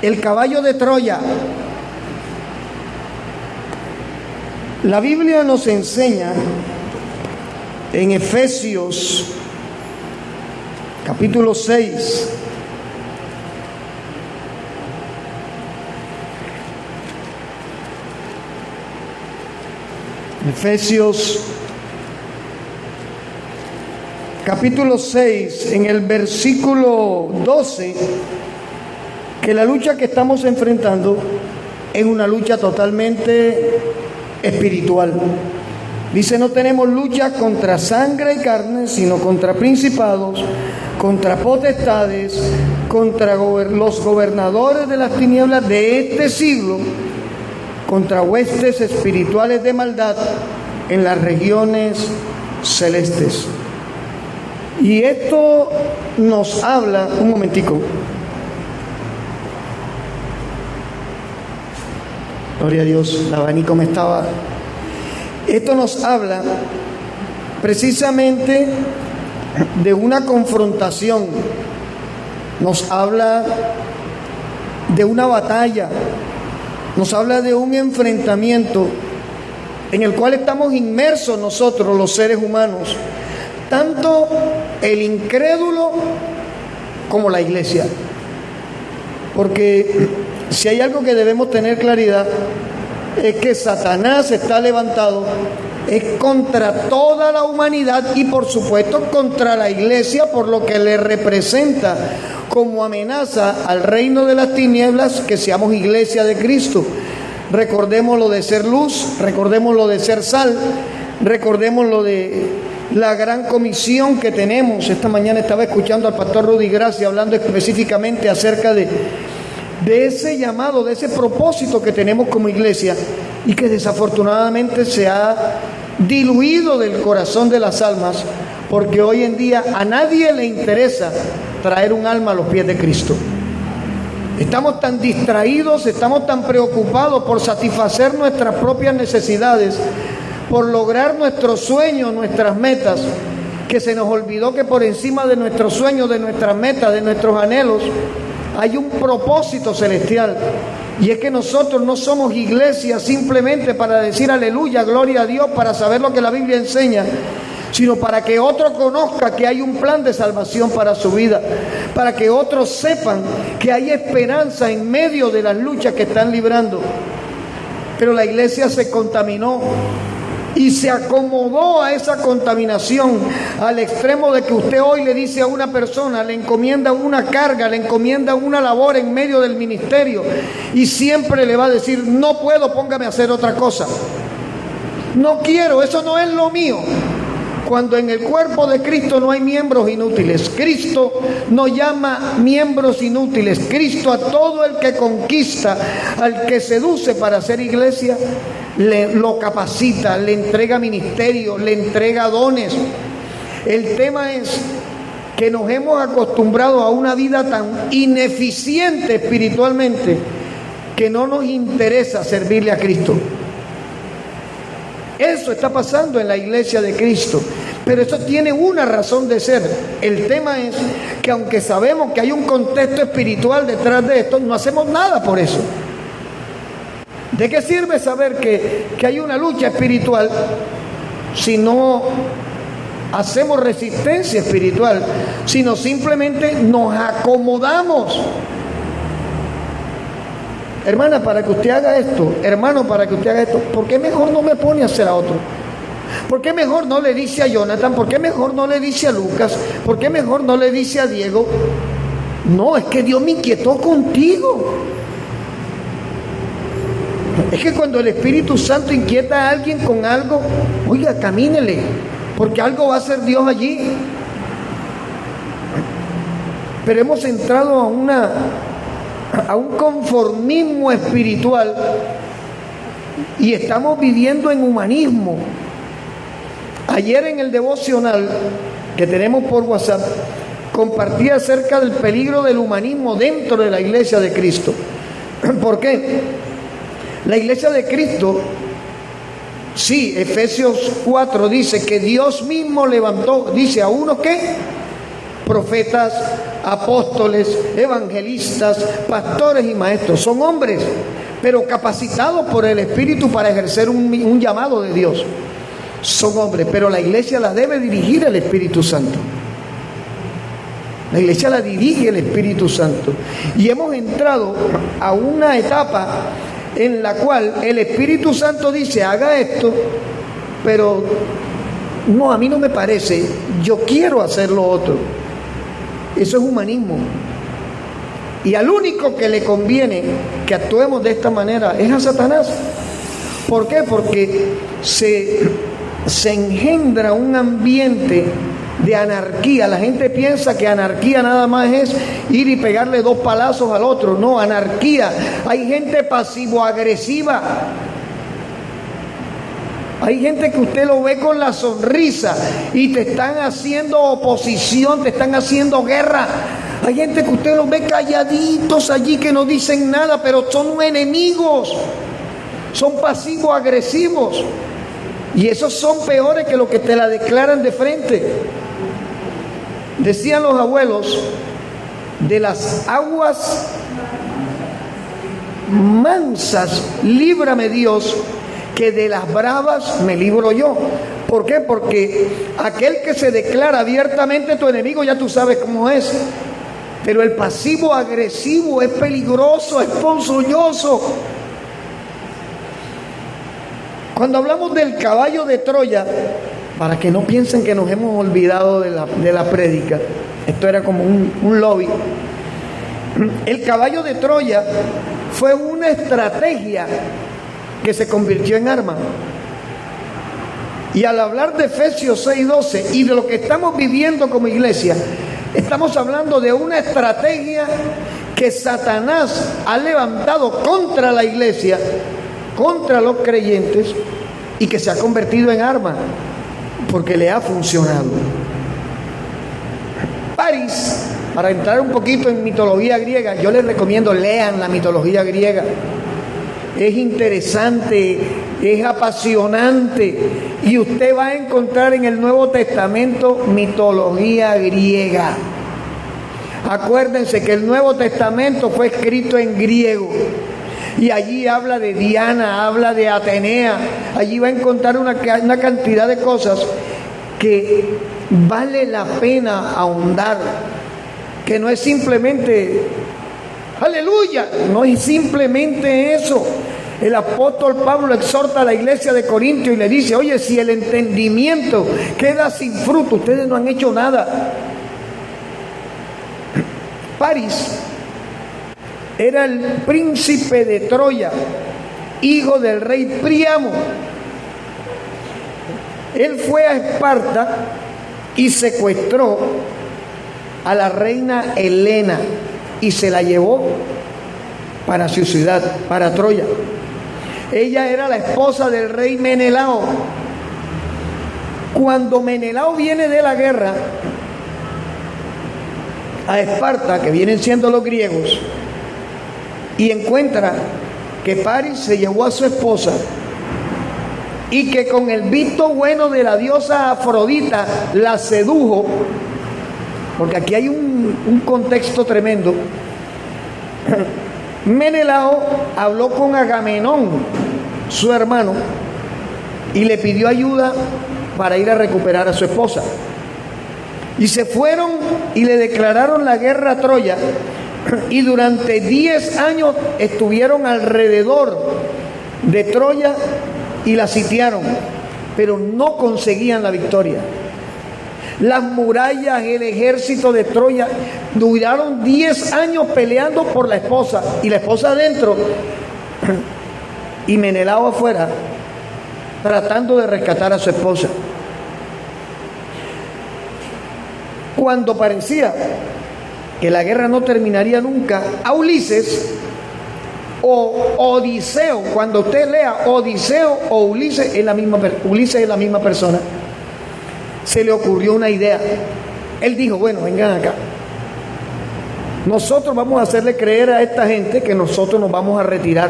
el caballo de Troya. La Biblia nos enseña en Efesios capítulo 6, Efesios capítulo 6, en el versículo 12, que la lucha que estamos enfrentando es una lucha totalmente espiritual. Dice: no tenemos lucha contra sangre y carne, sino contra principados, contra potestades, contra los gobernadores de las tinieblas de este siglo, contra huestes espirituales de maldad en las regiones celestes. Y esto nos habla, un momentico. Gloria a Dios, el abanico me estaba... Esto nos habla precisamente de una confrontación, nos habla de una batalla, nos habla de un enfrentamiento en el cual estamos inmersos nosotros, los seres humanos, tanto el incrédulo como la iglesia. Porque si hay algo que debemos tener claridad, es que Satanás está levantado es contra toda la humanidad y por supuesto contra la iglesia, por lo que le representa como amenaza al reino de las tinieblas que seamos iglesia de Cristo. Recordemos lo de ser luz, recordemos lo de ser sal, recordemos lo de la gran comisión que tenemos. Esta mañana estaba escuchando al pastor Rudy Gracia hablando específicamente acerca de ese llamado, de ese propósito que tenemos como iglesia y que desafortunadamente se ha diluido del corazón de las almas, porque hoy en día a nadie le interesa traer un alma a los pies de Cristo. Estamos tan distraídos, estamos tan preocupados por satisfacer nuestras propias necesidades, por lograr nuestros sueños, nuestras metas, que se nos olvidó que por encima de nuestros sueños, de nuestras metas, de nuestros anhelos, hay un propósito celestial. Y es que nosotros no somos iglesia simplemente para decir aleluya, gloria a Dios, para saber lo que la Biblia enseña, sino para que otro conozca que hay un plan de salvación para su vida, para que otros sepan que hay esperanza en medio de las luchas que están librando. Pero la iglesia se contaminó y se acomodó a esa contaminación al extremo de que usted hoy le dice a una persona, le encomienda una carga, le encomienda una labor en medio del ministerio y siempre le va a decir: no puedo, póngame a hacer otra cosa, no quiero, eso no es lo mío. Cuando en el cuerpo de Cristo no hay miembros inútiles. Cristo no llama miembros inútiles. Cristo a todo el que conquista, al que seduce para hacer iglesia, lo capacita, le entrega ministerio, le entrega dones. El tema es que nos hemos acostumbrado a una vida tan ineficiente espiritualmente que no nos interesa servirle a Cristo. Eso está pasando en la iglesia de Cristo, pero eso tiene una razón de ser. El tema es que aunque sabemos que hay un contexto espiritual detrás de esto, no hacemos nada por eso. ¿De qué sirve saber que hay una lucha espiritual si no hacemos resistencia espiritual, sino simplemente nos acomodamos? Hermana, para que usted haga esto, hermano, para que usted haga esto, ¿por qué mejor no me pone a hacer a otro? ¿Por qué mejor no le dice a Jonathan? ¿Por qué mejor no le dice a Lucas? ¿Por qué mejor no le dice a Diego? No, es que Dios me inquietó contigo. Es que cuando el Espíritu Santo inquieta a alguien con algo, oiga, camínele, porque algo va a hacer Dios allí. Pero hemos entrado a un conformismo espiritual y estamos viviendo en humanismo. Ayer en el devocional que tenemos por WhatsApp compartí acerca del peligro del humanismo dentro de la iglesia de Cristo. ¿Por qué? La iglesia de Cristo, sí, Efesios 4 dice que Dios mismo levantó, dice, a unos que profetas, apóstoles, evangelistas, pastores y maestros. Son hombres, pero capacitados por el Espíritu para ejercer un llamado de Dios. Son hombres, pero la iglesia la debe dirigir el Espíritu Santo. La iglesia la dirige el Espíritu Santo. Y hemos entrado a una etapa en la cual el Espíritu Santo dice, haga esto, pero no, a mí no me parece, yo quiero hacer lo otro. Eso es humanismo. Y al único que le conviene que actuemos de esta manera es a Satanás. ¿Por qué? Porque se engendra un ambiente de anarquía. La gente piensa que anarquía nada más es ir y pegarle 2 palazos al otro. No, anarquía. Hay gente pasivo-agresiva. Hay gente que usted lo ve con la sonrisa y te están haciendo oposición, te están haciendo guerra. Hay gente que usted los ve calladitos allí que no dicen nada, pero son enemigos. Son pasivo-agresivos. Y esos son peores que los que te la declaran de frente. Decían los abuelos, de las aguas mansas líbrame Dios, que de las bravas me libro yo. ¿Por qué? Porque aquel que se declara abiertamente tu enemigo, ya tú sabes cómo es. Pero el pasivo agresivo es peligroso, es ponzoñoso. Cuando hablamos del caballo de Troya, para que no piensen que nos hemos olvidado de la prédica, esto era como un lobby. El caballo de Troya fue una estrategia que se convirtió en arma. Y al hablar de Efesios 6:12 y de lo que estamos viviendo como iglesia, estamos hablando de una estrategia que Satanás ha levantado contra la iglesia, contra los creyentes, y que se ha convertido en arma porque le ha funcionado. París, para entrar un poquito en mitología griega, yo les recomiendo lean la mitología griega. Es interesante, es apasionante, y usted va a encontrar en el Nuevo Testamento mitología griega. Acuérdense que el Nuevo Testamento fue escrito en griego, y allí habla de Diana, habla de Atenea. Allí va a encontrar una cantidad de cosas que vale la pena ahondar, que no es simplemente aleluya, no es simplemente eso. El apóstol Pablo exhorta a la iglesia de Corintio y le dice, oye, si el entendimiento queda sin fruto, ustedes no han hecho nada. París era el príncipe de Troya, hijo del rey Príamo. Él fue a Esparta y secuestró a la reina Helena y se la llevó para su ciudad, para Troya. Ella era la esposa del rey Menelao. Cuando Menelao viene de la guerra a Esparta, que vienen siendo los griegos, y encuentra que París se llevó a su esposa y que con el visto bueno de la diosa Afrodita la sedujo, porque aquí hay un contexto tremendo. Menelao habló con Agamenón, su hermano, y le pidió ayuda para ir a recuperar a su esposa. Y se fueron y le declararon la guerra a Troya, y durante 10 años estuvieron alrededor de Troya y la sitiaron, pero no conseguían la victoria. Las murallas, el ejército de Troya duraron 10 años peleando por la esposa, y la esposa adentro y Menelao afuera tratando de rescatar a su esposa. Cuando parecía que la guerra no terminaría nunca, a Ulises o Odiseo, cuando usted lea Odiseo o Ulises es la misma persona, se le ocurrió una idea. Él dijo, bueno, vengan acá, nosotros vamos a hacerle creer a esta gente que nosotros nos vamos a retirar,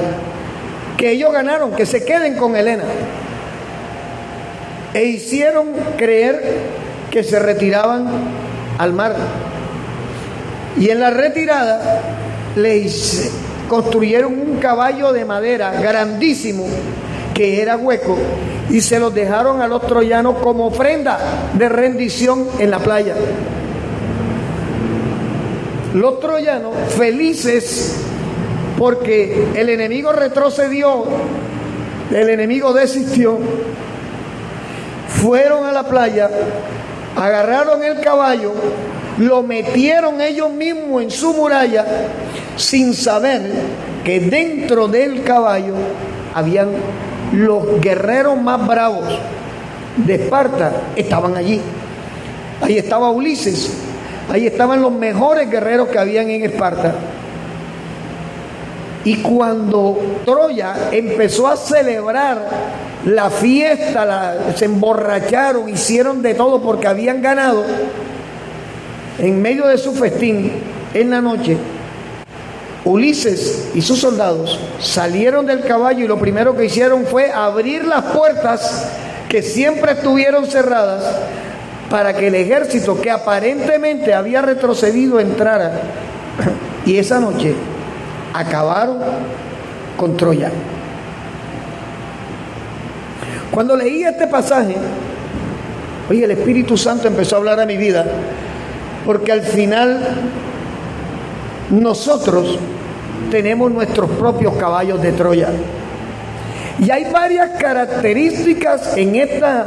que ellos ganaron, que se queden con Helena. E hicieron creer que se retiraban al mar. Y en la retirada construyeron un caballo de madera grandísimo que era hueco y se los dejaron a los troyanos como ofrenda de rendición en la playa. Los troyanos, felices porque el enemigo retrocedió, el enemigo desistió, fueron a la playa, agarraron el caballo, lo metieron ellos mismos en su muralla sin saber que dentro del caballo habían los guerreros más bravos de Esparta, estaban allí. Ahí estaba Ulises, ahí estaban los mejores guerreros que habían en Esparta. Y cuando Troya empezó a celebrar la fiesta, se emborracharon, hicieron de todo porque habían ganado, en medio de su festín, en la noche, Ulises y sus soldados salieron del caballo y lo primero que hicieron fue abrir las puertas que siempre estuvieron cerradas para que el ejército que aparentemente había retrocedido entrara. Y esa noche acabaron con Troya. Cuando leí este pasaje, oye, el Espíritu Santo empezó a hablar a mi vida, porque al final nosotros tenemos nuestros propios caballos de Troya. Y hay varias características en esta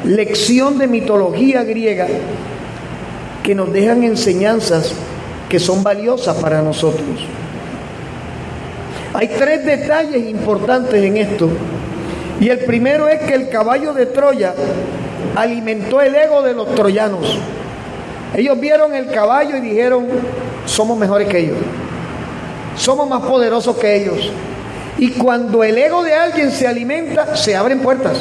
lección de mitología griega que nos dejan enseñanzas que son valiosas para nosotros. Hay 3 detalles importantes en esto. Y el primero es que el caballo de Troya alimentó el ego de los troyanos. Ellos vieron el caballo y dijeron: somos mejores que ellos, somos más poderosos que ellos. Y cuando el ego de alguien se alimenta, se abren puertas.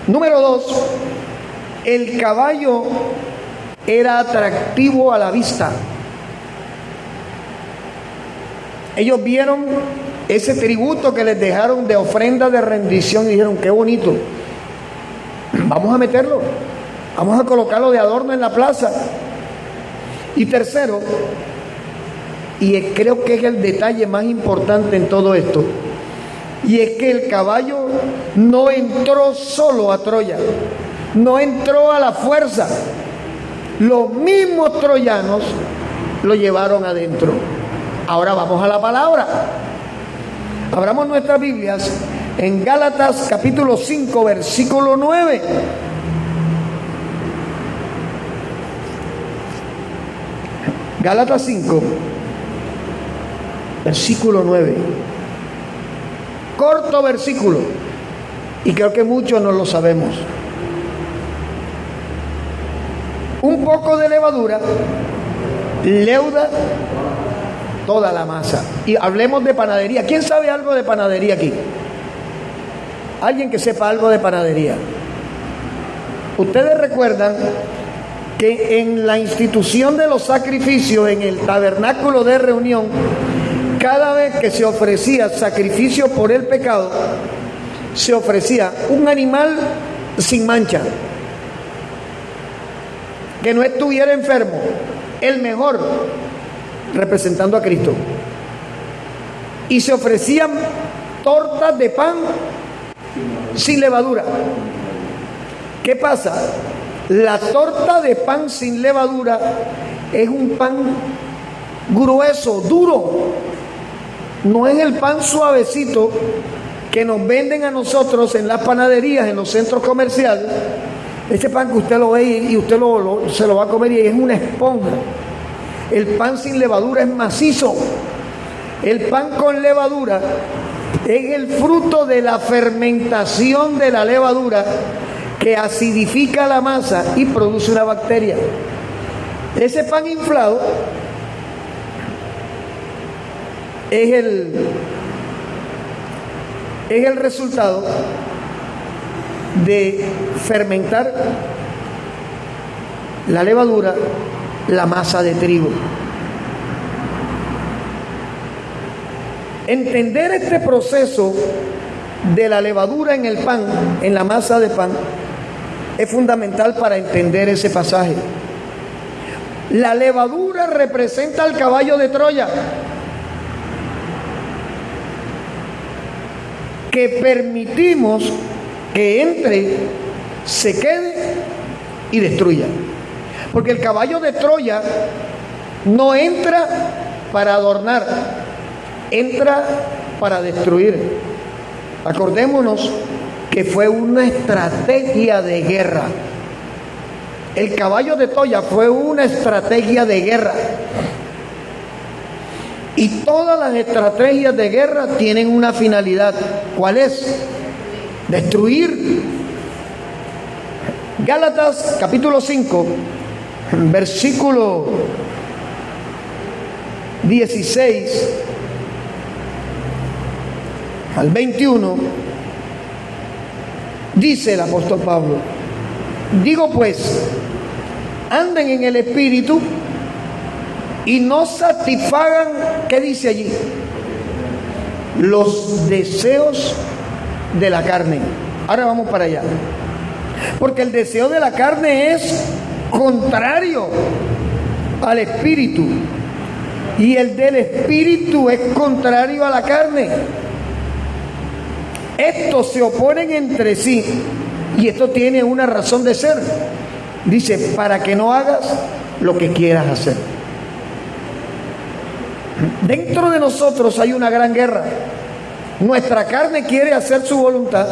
Número 2, el caballo era atractivo a la vista. Ellos vieron ese tributo que les dejaron de ofrenda de rendición y dijeron: qué bonito, vamos a meterlo, vamos a colocarlo de adorno en la plaza. Y tercero, y creo que es el detalle más importante en todo esto, y es que el caballo no entró solo a Troya, no entró a la fuerza, los mismos troyanos lo llevaron adentro. Ahora vamos a la palabra. Abramos nuestras Biblias en Gálatas capítulo 5, versículo 9. Gálatas 5, versículo 9. Corto versículo, y creo que muchos no lo sabemos. Un poco de levadura leuda toda la masa. Y hablemos de panadería. ¿Quién sabe algo de panadería aquí? Alguien que sepa algo de panadería. Ustedes recuerdan que en la institución de los sacrificios, en el tabernáculo de reunión, cada vez que se ofrecía sacrificio por el pecado, se ofrecía un animal sin mancha, que no estuviera enfermo, el mejor, representando a Cristo. Y se ofrecían tortas de pan sin levadura. ¿Qué pasa? La torta de pan sin levadura es un pan grueso, duro. No es el pan suavecito que nos venden a nosotros en las panaderías, en los centros comerciales. Ese pan que usted lo ve y usted se lo va a comer y es una esponja. El pan sin levadura es macizo. El pan con levadura es el fruto de la fermentación de la levadura que acidifica la masa y produce una bacteria. Ese pan inflado es el resultado de fermentar la levadura, la masa de trigo. Entender este proceso de la levadura en el pan, en la masa de pan, es fundamental para entender ese pasaje. La levadura representa al caballo de Troya, que permitimos que entre, se quede y destruya. Porque el caballo de Troya no entra para adornar, entra para destruir. Acordémonos que fue una estrategia de guerra. El caballo de Troya fue una estrategia de guerra. Y todas las estrategias de guerra tienen una finalidad. ¿Cuál es? Destruir. Gálatas capítulo 5, versículo 16 al 21, dice el apóstol Pablo: digo pues, anden en el Espíritu y no satisfagan, ¿qué dice allí? Los deseos de la carne. Ahora vamos para allá. Porque el deseo de la carne es contrario al Espíritu. Y el del Espíritu es contrario a la carne. Estos se oponen entre sí. Y esto tiene una razón de ser. Dice, para que no hagas lo que quieras hacer. Dentro de nosotros hay una gran guerra. Nuestra carne quiere hacer su voluntad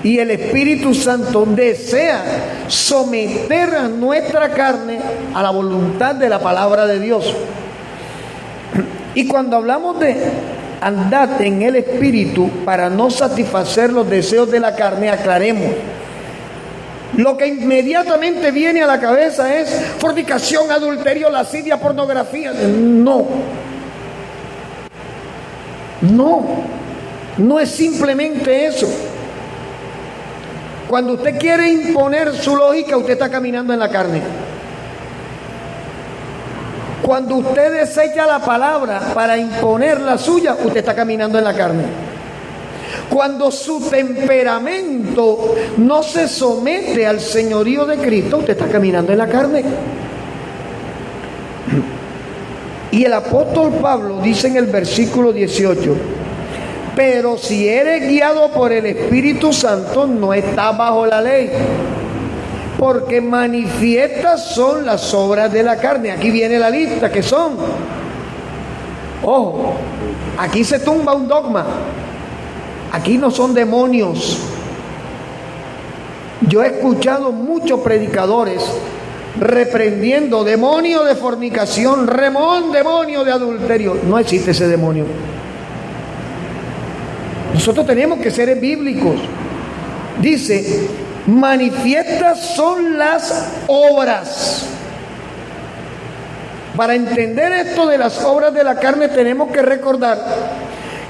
y el Espíritu Santo desea someter a nuestra carne a la voluntad de la palabra de Dios. Y cuando hablamos de andar en el Espíritu para no satisfacer los deseos de la carne, aclaremos. Lo que inmediatamente viene a la cabeza es fornicación, adulterio, lascivia, pornografía. No es simplemente eso. Cuando usted quiere imponer su lógica, usted está caminando en la carne. Cuando usted desecha la palabra para imponer la suya, usted está caminando en la carne. Cuando su temperamento no se somete al señorío de Cristo, usted está caminando en la carne. Y el apóstol Pablo dice en el versículo 18: pero si eres guiado por el Espíritu Santo, no estás bajo la ley, porque manifiestas son las obras de la carne. Aquí viene la lista, que son, ojo, aquí se tumba un dogma. Aquí no son demonios. Yo he escuchado muchos predicadores reprendiendo: demonio de fornicación, demonio de adulterio. No existe ese demonio. Nosotros tenemos que ser bíblicos. Dice, manifiestas son las obras. Para entender esto de las obras de la carne, tenemos que recordar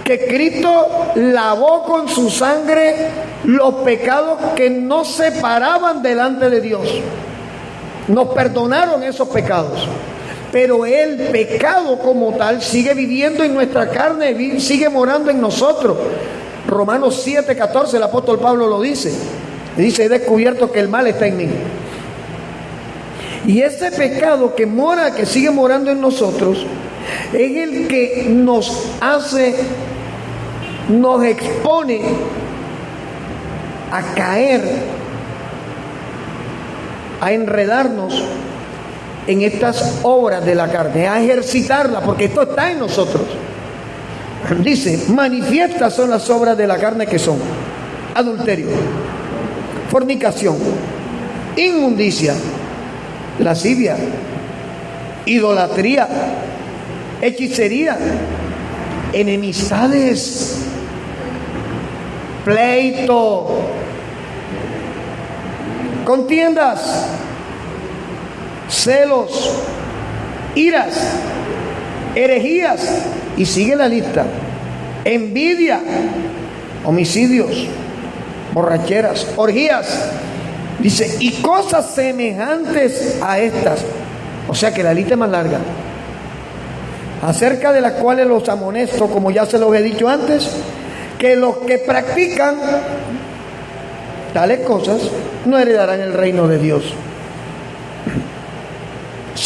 que Cristo lavó con su sangre los pecados que nos separaban delante de Dios. Nos perdonaron esos pecados. Pero el pecado como tal sigue viviendo en nuestra carne, sigue morando en nosotros. Romanos 7:14, el apóstol Pablo lo dice. Dice, he descubierto que el mal está en mí. Y ese pecado que mora, que sigue morando en nosotros, es el que nos expone a caer, a enredarnos en estas obras de la carne, a ejercitarla, porque esto está en nosotros. Dice, manifiestas son las obras de la carne, que son adulterio, fornicación, inmundicia, lascivia, idolatría, hechicería, enemistades, pleito, contiendas, celos, iras, herejías, y sigue la lista: envidia, homicidios, borracheras, orgías. Dice, y cosas semejantes a estas. O sea que la lista es más larga, acerca de las cuales los amonesto, como ya se los he dicho antes, que los que practican tales cosas no heredarán el reino de Dios.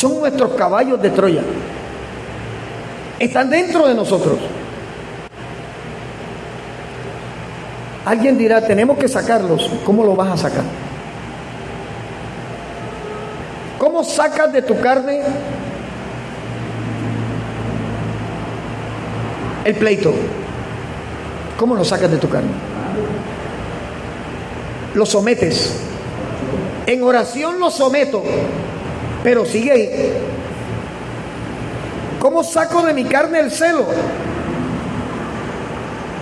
son nuestros caballos de Troya. Están dentro de nosotros. Alguien dirá, tenemos que sacarlos. ¿Cómo lo vas a sacar? ¿Cómo sacas de tu carne el pleito? ¿Cómo lo sacas de tu carne? Lo sometes. En oración lo someto, pero sigue ahí. ¿Cómo saco de mi carne el celo?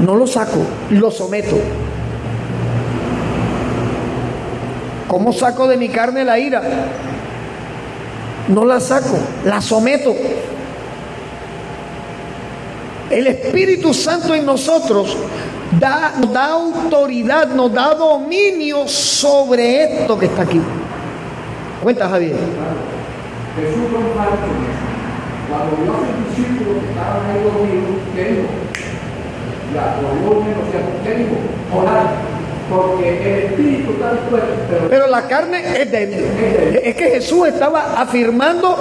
No lo saco, lo someto. ¿Cómo saco de mi carne la ira? No la saco, la someto. El Espíritu Santo en nosotros nos da autoridad, nos da dominio sobre esto que está aquí. Cuenta, Javier. Jesús comparte cuando vio a sus discípulos que estaban ahí dormidos, ¿qué dijo? Ya, ¿qué dijo? Orar, porque el espíritu está dispuesto, pero la carne es débil. Es que Jesús estaba afirmando,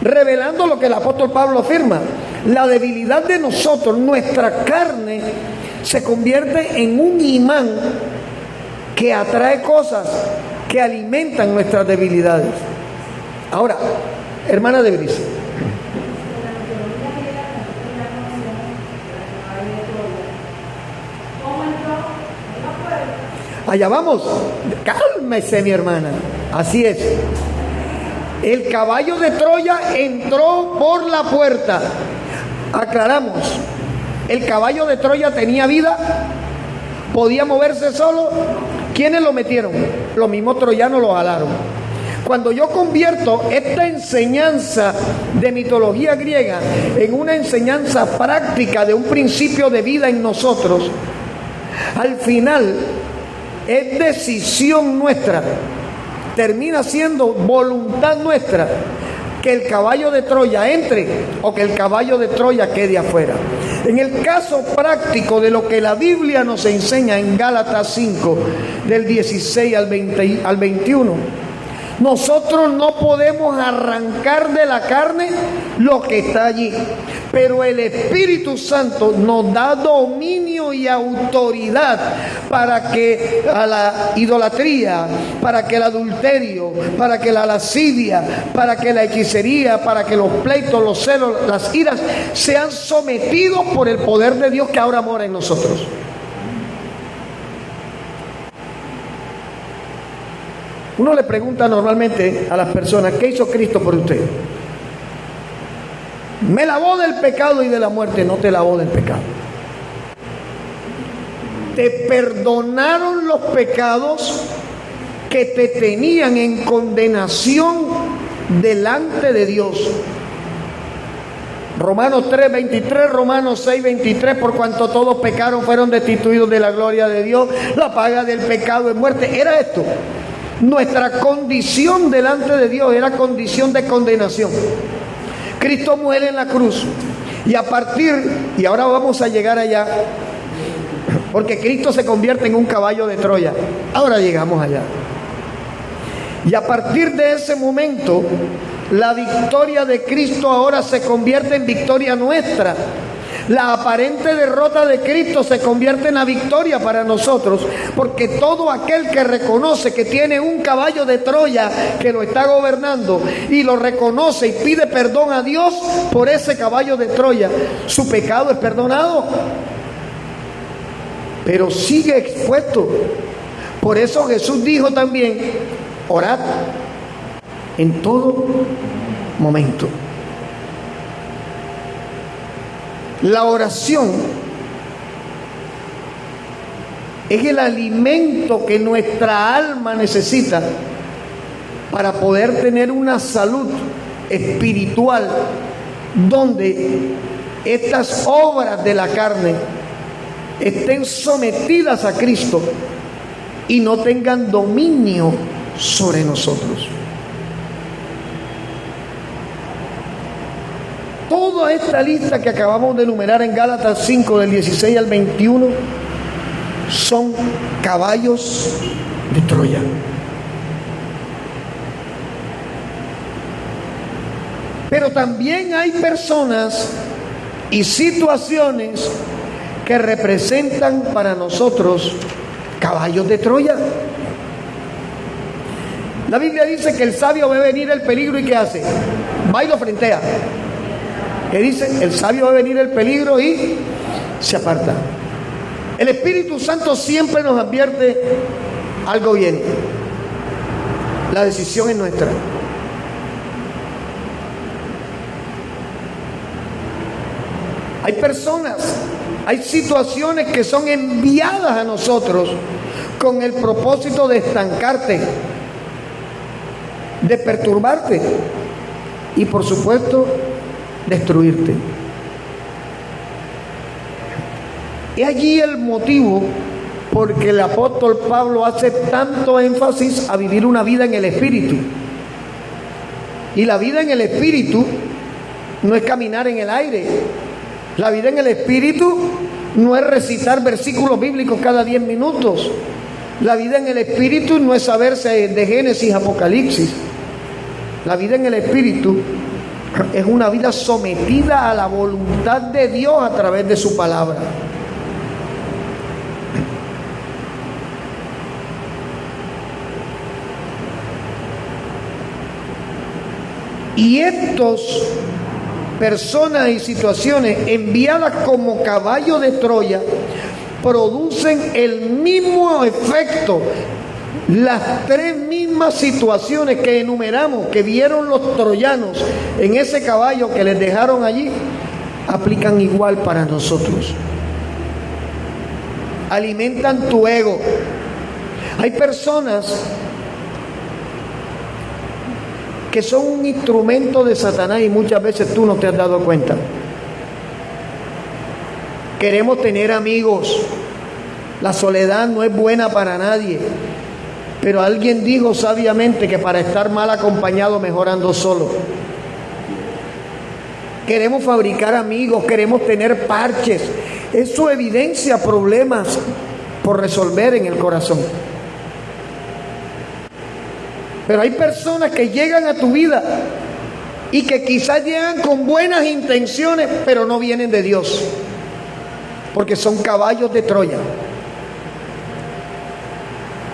revelando lo que el apóstol Pablo afirma. La debilidad de nosotros, nuestra carne, se convierte en un imán que atrae cosas que alimentan nuestras debilidades. Ahora, hermana de Brice, allá vamos. Cálmese, mi hermana. Así es. El caballo de Troya entró por la puerta. Aclaramos. El caballo de Troya tenía vida, podía moverse solo. ¿Quiénes lo metieron? Los mismos troyanos lo jalaron. Cuando yo convierto esta enseñanza de mitología griega en una enseñanza práctica de un principio de vida en nosotros, al final es decisión nuestra, termina siendo voluntad nuestra que el caballo de Troya entre o que el caballo de Troya quede afuera. En el caso práctico de lo que la Biblia nos enseña en Gálatas 5, del 16 al 21, nosotros no podemos arrancar de la carne lo que está allí, pero el Espíritu Santo nos da dominio y autoridad para que a la idolatría, para que el adulterio, para que la lascivia, para que la hechicería, para que los pleitos, los celos, las iras sean sometidos por el poder de Dios que ahora mora en nosotros. Uno le pregunta normalmente a las personas, ¿qué hizo Cristo por usted? Me lavó del pecado y de la muerte. No te lavó del pecado. Te perdonaron los pecados que te tenían en condenación delante de Dios. Romanos 3:23, Romanos 6:23, por cuanto todos pecaron, fueron destituidos de la gloria de Dios. La paga del pecado es muerte. Era esto. Nuestra condición delante de Dios era condición de condenación. Cristo muere en la cruz y y ahora vamos a llegar allá, porque Cristo se convierte en un caballo de Troya. Ahora llegamos allá. Y a partir de ese momento, la victoria de Cristo ahora se convierte en victoria nuestra. La aparente derrota de Cristo se convierte en la victoria para nosotros, porque todo aquel que reconoce que tiene un caballo de Troya que lo está gobernando y lo reconoce y pide perdón a Dios por ese caballo de Troya, su pecado es perdonado, pero sigue expuesto. Por eso Jesús dijo también, orad en todo momento. La oración es el alimento que nuestra alma necesita para poder tener una salud espiritual donde estas obras de la carne estén sometidas a Cristo y no tengan dominio sobre nosotros. Toda esta lista que acabamos de enumerar en Gálatas 5, del 16 al 21, son caballos de Troya. Pero también hay personas y situaciones que representan para nosotros caballos de Troya. La Biblia dice que el sabio ve venir el peligro y ¿qué hace? Va y lo frentea. ¿Qué dice? El sabio ve venir el peligro y se aparta. El Espíritu Santo siempre nos advierte: algo viene. La decisión es nuestra. Hay personas, hay situaciones que son enviadas a nosotros con el propósito de estancarte, de perturbarte y, por supuesto, destruirte. Y allí el motivo porque el apóstol Pablo hace tanto énfasis a vivir una vida en el Espíritu. Y la vida en el Espíritu no es caminar en el aire. La vida en el Espíritu no es recitar versículos bíblicos cada 10 minutos. La vida en el Espíritu no es saberse de Génesis, Apocalipsis. La vida en el Espíritu es una vida sometida a la voluntad de Dios a través de su palabra. Y estos personas y situaciones enviadas como caballo de Troya producen el mismo efecto. Las tres mismas situaciones que enumeramos, que vieron los troyanos en ese caballo que les dejaron allí, aplican igual para nosotros. Alimentan tu ego. Hay personas que son un instrumento de Satanás y muchas veces tú no te has dado cuenta. Queremos tener amigos. La soledad no es buena para nadie. Pero alguien dijo sabiamente que para estar mal acompañado mejor ando solo. Queremos fabricar amigos, queremos tener parches. Eso evidencia problemas por resolver en el corazón. Pero hay personas que llegan a tu vida y que quizás llegan con buenas intenciones, pero no vienen de Dios, porque son caballos de Troya.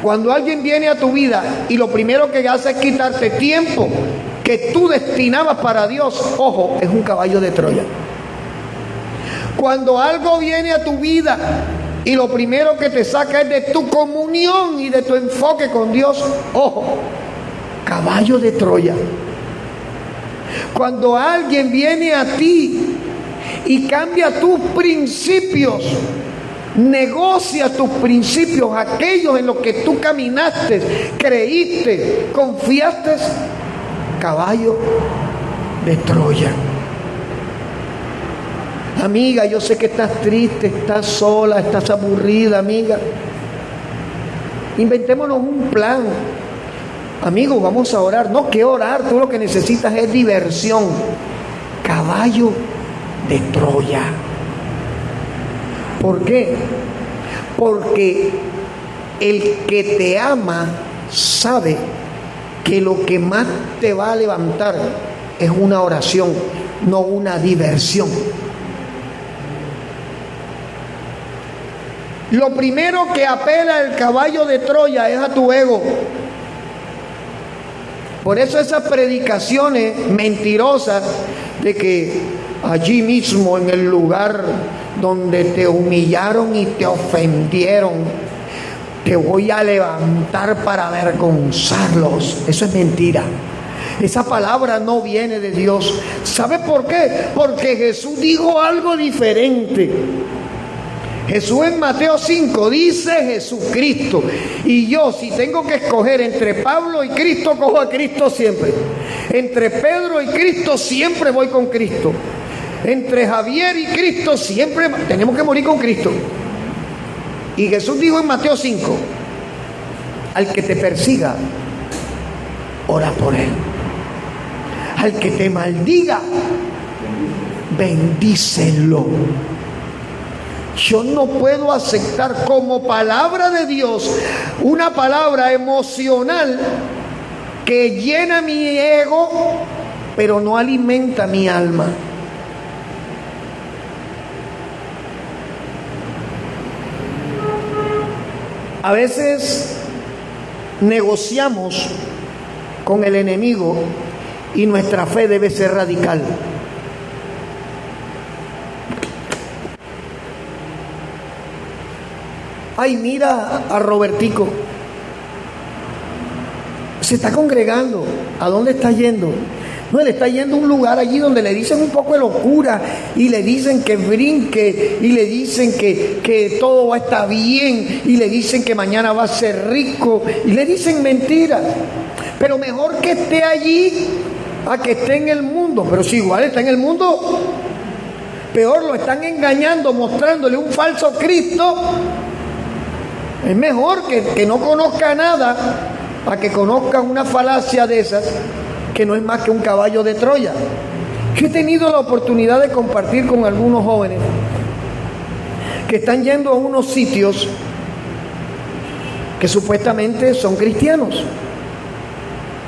Cuando alguien viene a tu vida y lo primero que hace es quitarte tiempo que tú destinabas para Dios, ojo, es un caballo de Troya. Cuando algo viene a tu vida y lo primero que te saca es de tu comunión y de tu enfoque con Dios, ojo, caballo de Troya. Cuando alguien viene a ti y cambia tus principios, negocia tus principios, aquellos en los que tú caminaste, creíste, confiaste, caballo de Troya. Amiga, yo sé que estás triste, estás sola, estás aburrida, amiga. Inventémonos un plan. Amigo, vamos a orar. No, que orar, tú lo que necesitas es diversión. Caballo de Troya. ¿Por qué? Porque el que te ama sabe que lo que más te va a levantar es una oración, no una diversión. Lo primero que apela el caballo de Troya es a tu ego. Por eso esas predicaciones mentirosas de que allí mismo en el lugar donde te humillaron y te ofendieron, te voy a levantar para avergonzarlos. Eso es mentira. Esa palabra no viene de Dios. ¿Sabe por qué? Porque Jesús dijo algo diferente. Jesús en Mateo 5 dice Jesucristo. Y yo, si tengo que escoger entre Pablo y Cristo, cojo a Cristo siempre. Entre Pedro y Cristo siempre voy con Cristo. Entre Javier y Cristo siempre tenemos que morir con Cristo. Y Jesús dijo en Mateo 5: al que te persiga, ora por él. Al que te maldiga, bendícelo. Yo no puedo aceptar como palabra de Dios una palabra emocional que llena mi ego, pero no alimenta mi alma. A veces negociamos con el enemigo y nuestra fe debe ser radical. Ay, mira a Robertico, se está congregando. ¿A dónde está yendo? No, él está yendo a un lugar allí donde le dicen un poco de locura y le dicen que brinque y le dicen que todo va a estar bien y le dicen que mañana va a ser rico y le dicen mentiras. Pero mejor que esté allí a que esté en el mundo. Pero si igual está en el mundo, peor, lo están engañando, mostrándole un falso Cristo. Es mejor que no conozca nada a que conozca una falacia de esas, que no es más que un caballo de Troya. Yo he tenido la oportunidad de compartir con algunos jóvenes que están yendo a unos sitios que supuestamente son cristianos.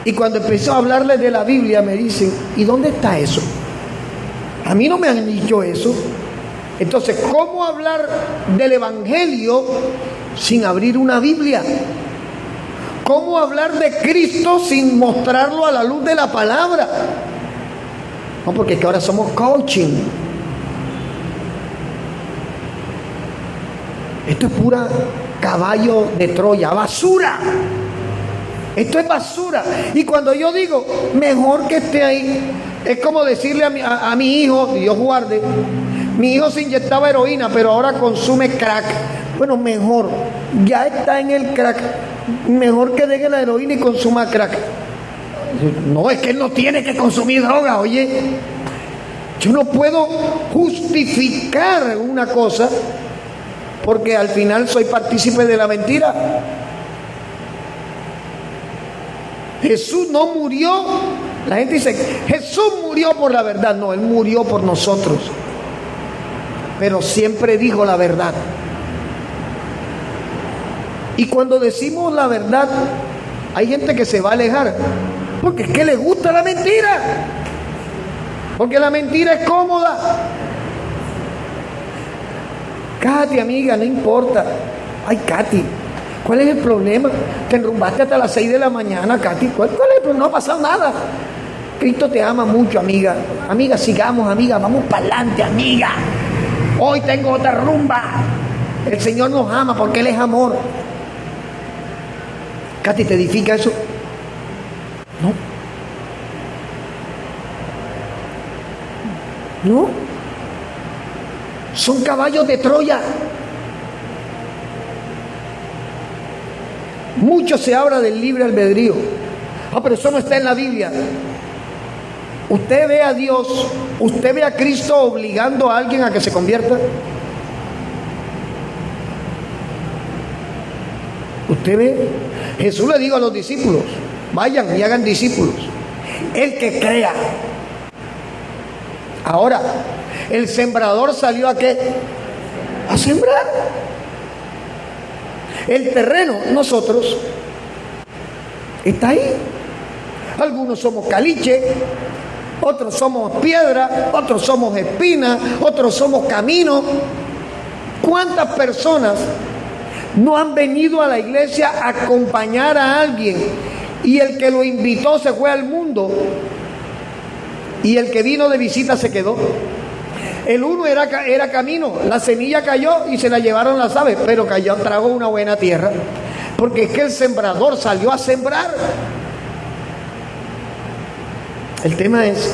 Y cuando empiezo a hablarles de la Biblia me dicen, ¿y dónde está eso? A mí no me han dicho eso. Entonces, ¿cómo hablar del Evangelio sin abrir una Biblia? ¿Cómo hablar de Cristo sin mostrarlo a la luz de la palabra? No, porque es que ahora somos coaching. Esto es pura caballo de Troya, basura. Esto es basura. Y cuando yo digo, mejor que esté ahí, es como decirle a mi hijo, Dios guarde, mi hijo se inyectaba heroína, pero ahora consume crack. Bueno, mejor, ya está en el crack, mejor que deje la heroína y consuma crack. No, es que él no tiene que consumir droga, oye. Yo no puedo justificar una cosa porque al final soy partícipe de la mentira. Jesús no murió. La gente dice, Jesús murió por la verdad. No, Él murió por nosotros. Pero siempre dijo la verdad. Y cuando decimos la verdad, hay gente que se va a alejar. Porque es que le gusta la mentira. Porque la mentira es cómoda. Katy, amiga, no importa. Ay, Katy, ¿cuál es el problema? Te enrumbaste hasta las 6 de la mañana, Katy. ¿Cuál es el problema? No ha pasado nada. Cristo te ama mucho, amiga. Amiga, sigamos, amiga. Vamos para adelante, amiga. Hoy tengo otra rumba. El Señor nos ama porque Él es amor. Katy, ¿te edifica eso? No. No. Son caballos de Troya. Mucho se habla del libre albedrío. Pero eso no está en la Biblia. Usted ve a Dios, usted ve a Cristo obligando a alguien a que se convierta. Usted ve, Jesús le dijo a los discípulos, vayan y hagan discípulos. El que crea. Ahora, el sembrador salió ¿a qué? A sembrar. El terreno, nosotros, está ahí. Algunos somos caliche, otros somos piedra, otros somos espina, otros somos camino. ¿Cuántas personas no han venido a la iglesia a acompañar a alguien y el que lo invitó se fue al mundo y el que vino de visita se quedó? El uno era camino, la semilla cayó y se la llevaron las aves, pero cayó, tragó una buena tierra, porque es que el sembrador salió a sembrar. El tema es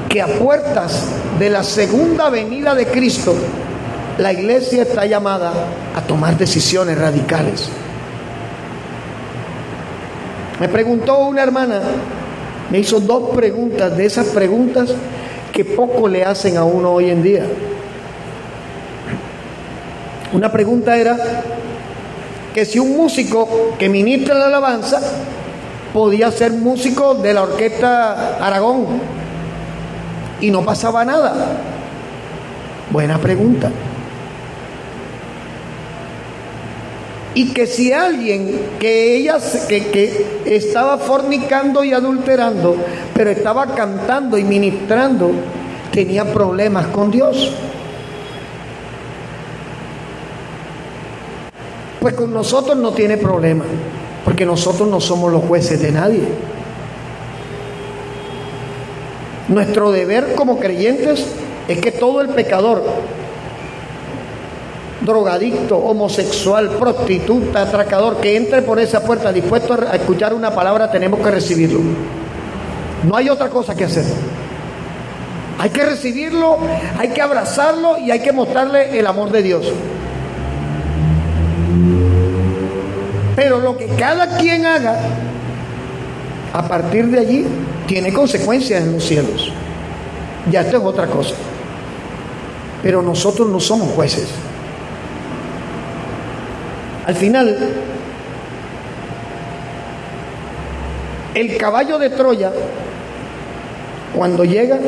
que a puertas de la segunda venida de Cristo, la iglesia está llamada a tomar decisiones radicales. Me preguntó una hermana, me hizo 2 preguntas, de esas preguntas que poco le hacen a uno hoy en día. Una pregunta era que si un músico que ministra la alabanza podía ser músico de la orquesta Aragón y no pasaba nada. Buena pregunta. Y que si alguien que estaba fornicando y adulterando, pero estaba cantando y ministrando, tenía problemas con Dios. Pues con nosotros no tiene problema, porque nosotros no somos los jueces de nadie. Nuestro deber como creyentes es que todo el pecador, drogadicto, homosexual, prostituta, atracador, que entre por esa puerta dispuesto a escuchar una palabra, tenemos que recibirlo. No hay otra cosa que hacer. Hay que recibirlo, hay que abrazarlo y hay que mostrarle el amor de Dios. Pero lo que cada quien haga, a partir de allí, tiene consecuencias en los cielos. Ya esto es otra cosa. Pero nosotros no somos jueces. Al final, el caballo de Troya, cuando llega,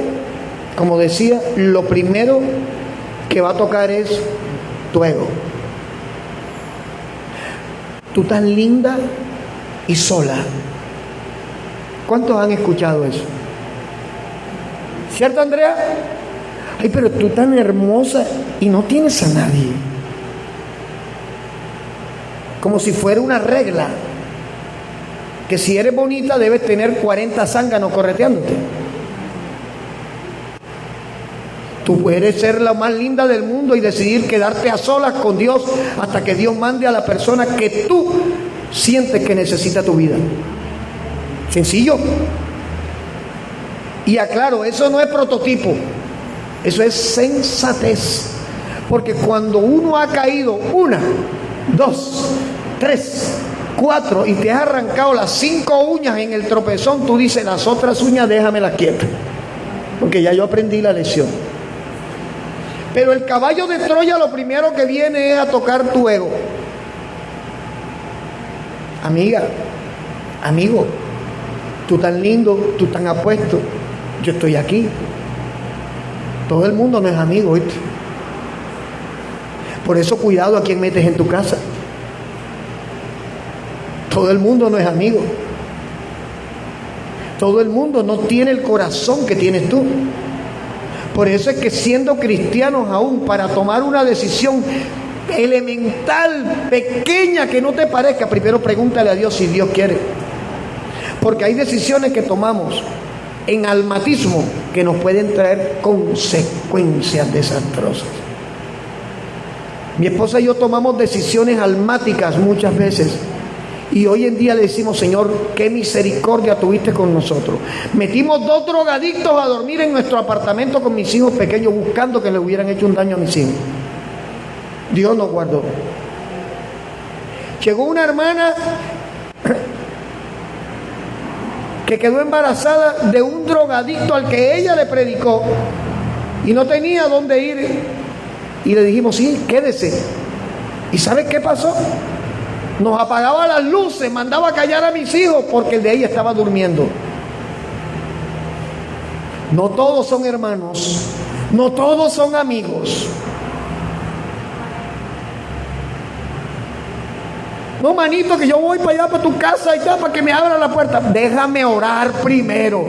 como decía, lo primero que va a tocar es tu ego. Tú tan linda y sola. ¿Cuántos han escuchado eso? ¿Cierto, Andrea? Ay, pero tú tan hermosa y no tienes a nadie. Como si fuera una regla, que si eres bonita debes tener 40 zánganos correteándote. Tú puedes ser la más linda del mundo y decidir quedarte a solas con Dios hasta que Dios mande a la persona que tú sientes que necesita tu vida. Sencillo. Y aclaro, eso no es prototipo, eso es sensatez. Porque cuando uno ha caído 1, 2, 3, 4 y te has arrancado las 5 uñas en el tropezón, tú dices, las otras uñas déjamelas quietas, porque ya yo aprendí la lección. Pero el caballo de Troya lo primero que viene es a tocar tu ego. Amiga, amigo, tú tan lindo, tú tan apuesto, yo estoy aquí. Todo el mundo no es amigo, ¿viste? Por eso cuidado a quién metes en tu casa. Todo el mundo no es amigo. Todo el mundo no tiene el corazón que tienes tú. Por eso es que siendo cristianos aún, para tomar una decisión elemental, pequeña, que no te parezca, primero pregúntale a Dios si Dios quiere. Porque hay decisiones que tomamos en almatismo que nos pueden traer consecuencias desastrosas. Mi esposa y yo tomamos decisiones almáticas muchas veces. Y hoy en día le decimos, Señor, qué misericordia tuviste con nosotros. Metimos 2 drogadictos a dormir en nuestro apartamento con mis hijos pequeños, buscando que le hubieran hecho un daño a mis hijos. Dios nos guardó. Llegó una hermana que quedó embarazada de un drogadicto al que ella le predicó y no tenía dónde ir. Y le dijimos, sí, quédese. ¿Y sabes qué pasó? Nos apagaba las luces, mandaba a callar a mis hijos porque el de ella estaba durmiendo. No todos son hermanos, no todos son amigos. No, manito, que yo voy para allá, para tu casa y ya, para que me abra la puerta. Déjame orar primero.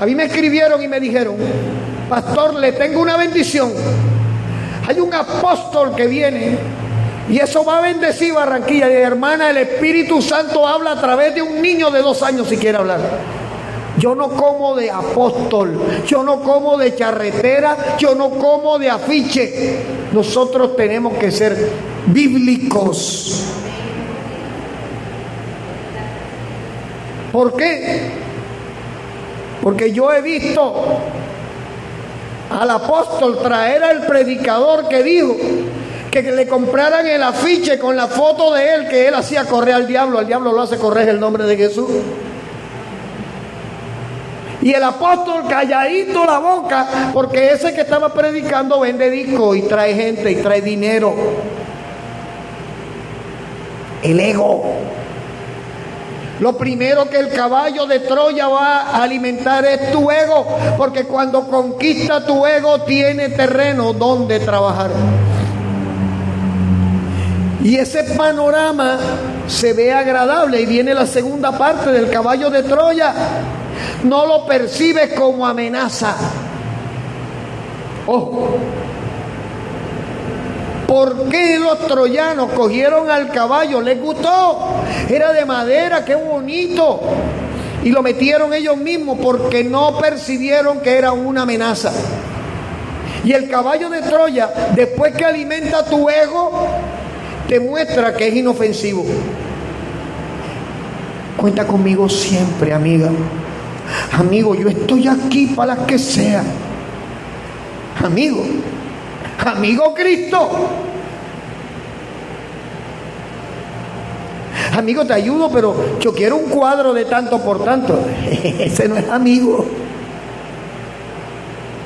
A mí me escribieron y me dijeron, pastor, le tengo una bendición. Hay un apóstol que viene y eso va a bendecir Barranquilla. Y hermana, el Espíritu Santo habla a través de un niño de 2 años si quiere hablar. Yo no como de apóstol, yo no como de charretera, yo no como de afiche. Nosotros tenemos que ser bíblicos. ¿Por qué? Porque yo he visto al apóstol traer al predicador que dijo que le compraran el afiche con la foto de él, que él hacía correr al diablo lo hace correr el nombre de Jesús. Y el apóstol calladito la boca, porque ese que estaba predicando vende disco y trae gente y trae dinero. El ego. Lo primero que el caballo de Troya va a alimentar es tu ego, porque cuando conquista tu ego tiene terreno donde trabajar. Y ese panorama se ve agradable y viene la segunda parte del caballo de Troya. No lo percibes como amenaza. Ojo. ¿Por qué los troyanos cogieron al caballo? Les gustó. Era de madera, qué bonito. Y lo metieron ellos mismos porque no percibieron que era una amenaza. Y el caballo de Troya, después que alimenta tu ego, te muestra que es inofensivo. Cuenta conmigo siempre, amiga. Amigo, yo estoy aquí para las que sea. Amigo Cristo. Amigo, te ayudo, pero yo quiero un cuadro de tanto por tanto. Ese no es amigo.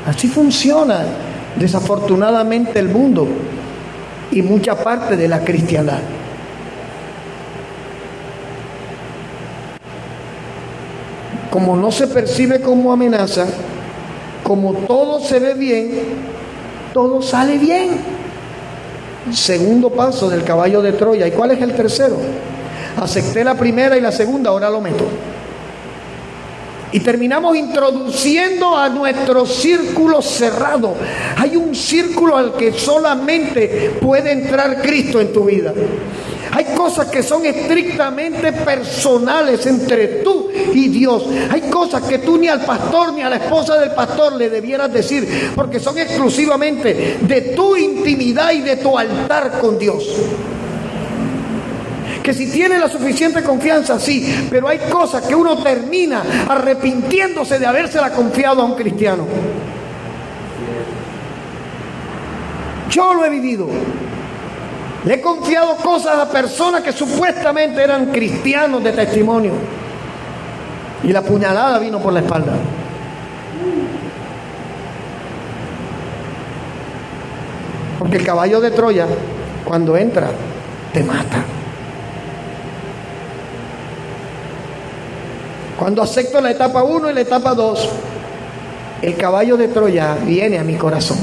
Así funciona, desafortunadamente, el mundo y mucha parte de la cristiandad. Como no se percibe como amenaza, como todo se ve bien, todo sale bien. Segundo paso del caballo de Troya. ¿Y cuál es el tercero? Acepté la primera y la segunda, ahora lo meto. Y terminamos introduciendo a nuestro círculo cerrado. Hay un círculo al que solamente puede entrar Cristo en tu vida. Hay cosas que son estrictamente personales entre tú y Dios. Hay cosas que tú ni al pastor ni a la esposa del pastor le debieras decir, porque son exclusivamente de tu intimidad y de tu altar con Dios. Que si tiene la suficiente confianza, sí, pero hay cosas que uno termina arrepintiéndose de habérsela confiado a un cristiano. Yo lo he vivido. Le he confiado cosas a personas que supuestamente eran cristianos de testimonio. Y la puñalada vino por la espalda. Porque el caballo de Troya, cuando entra, te mata. Cuando acepto la etapa 1 y la etapa 2, el caballo de Troya viene a mi corazón.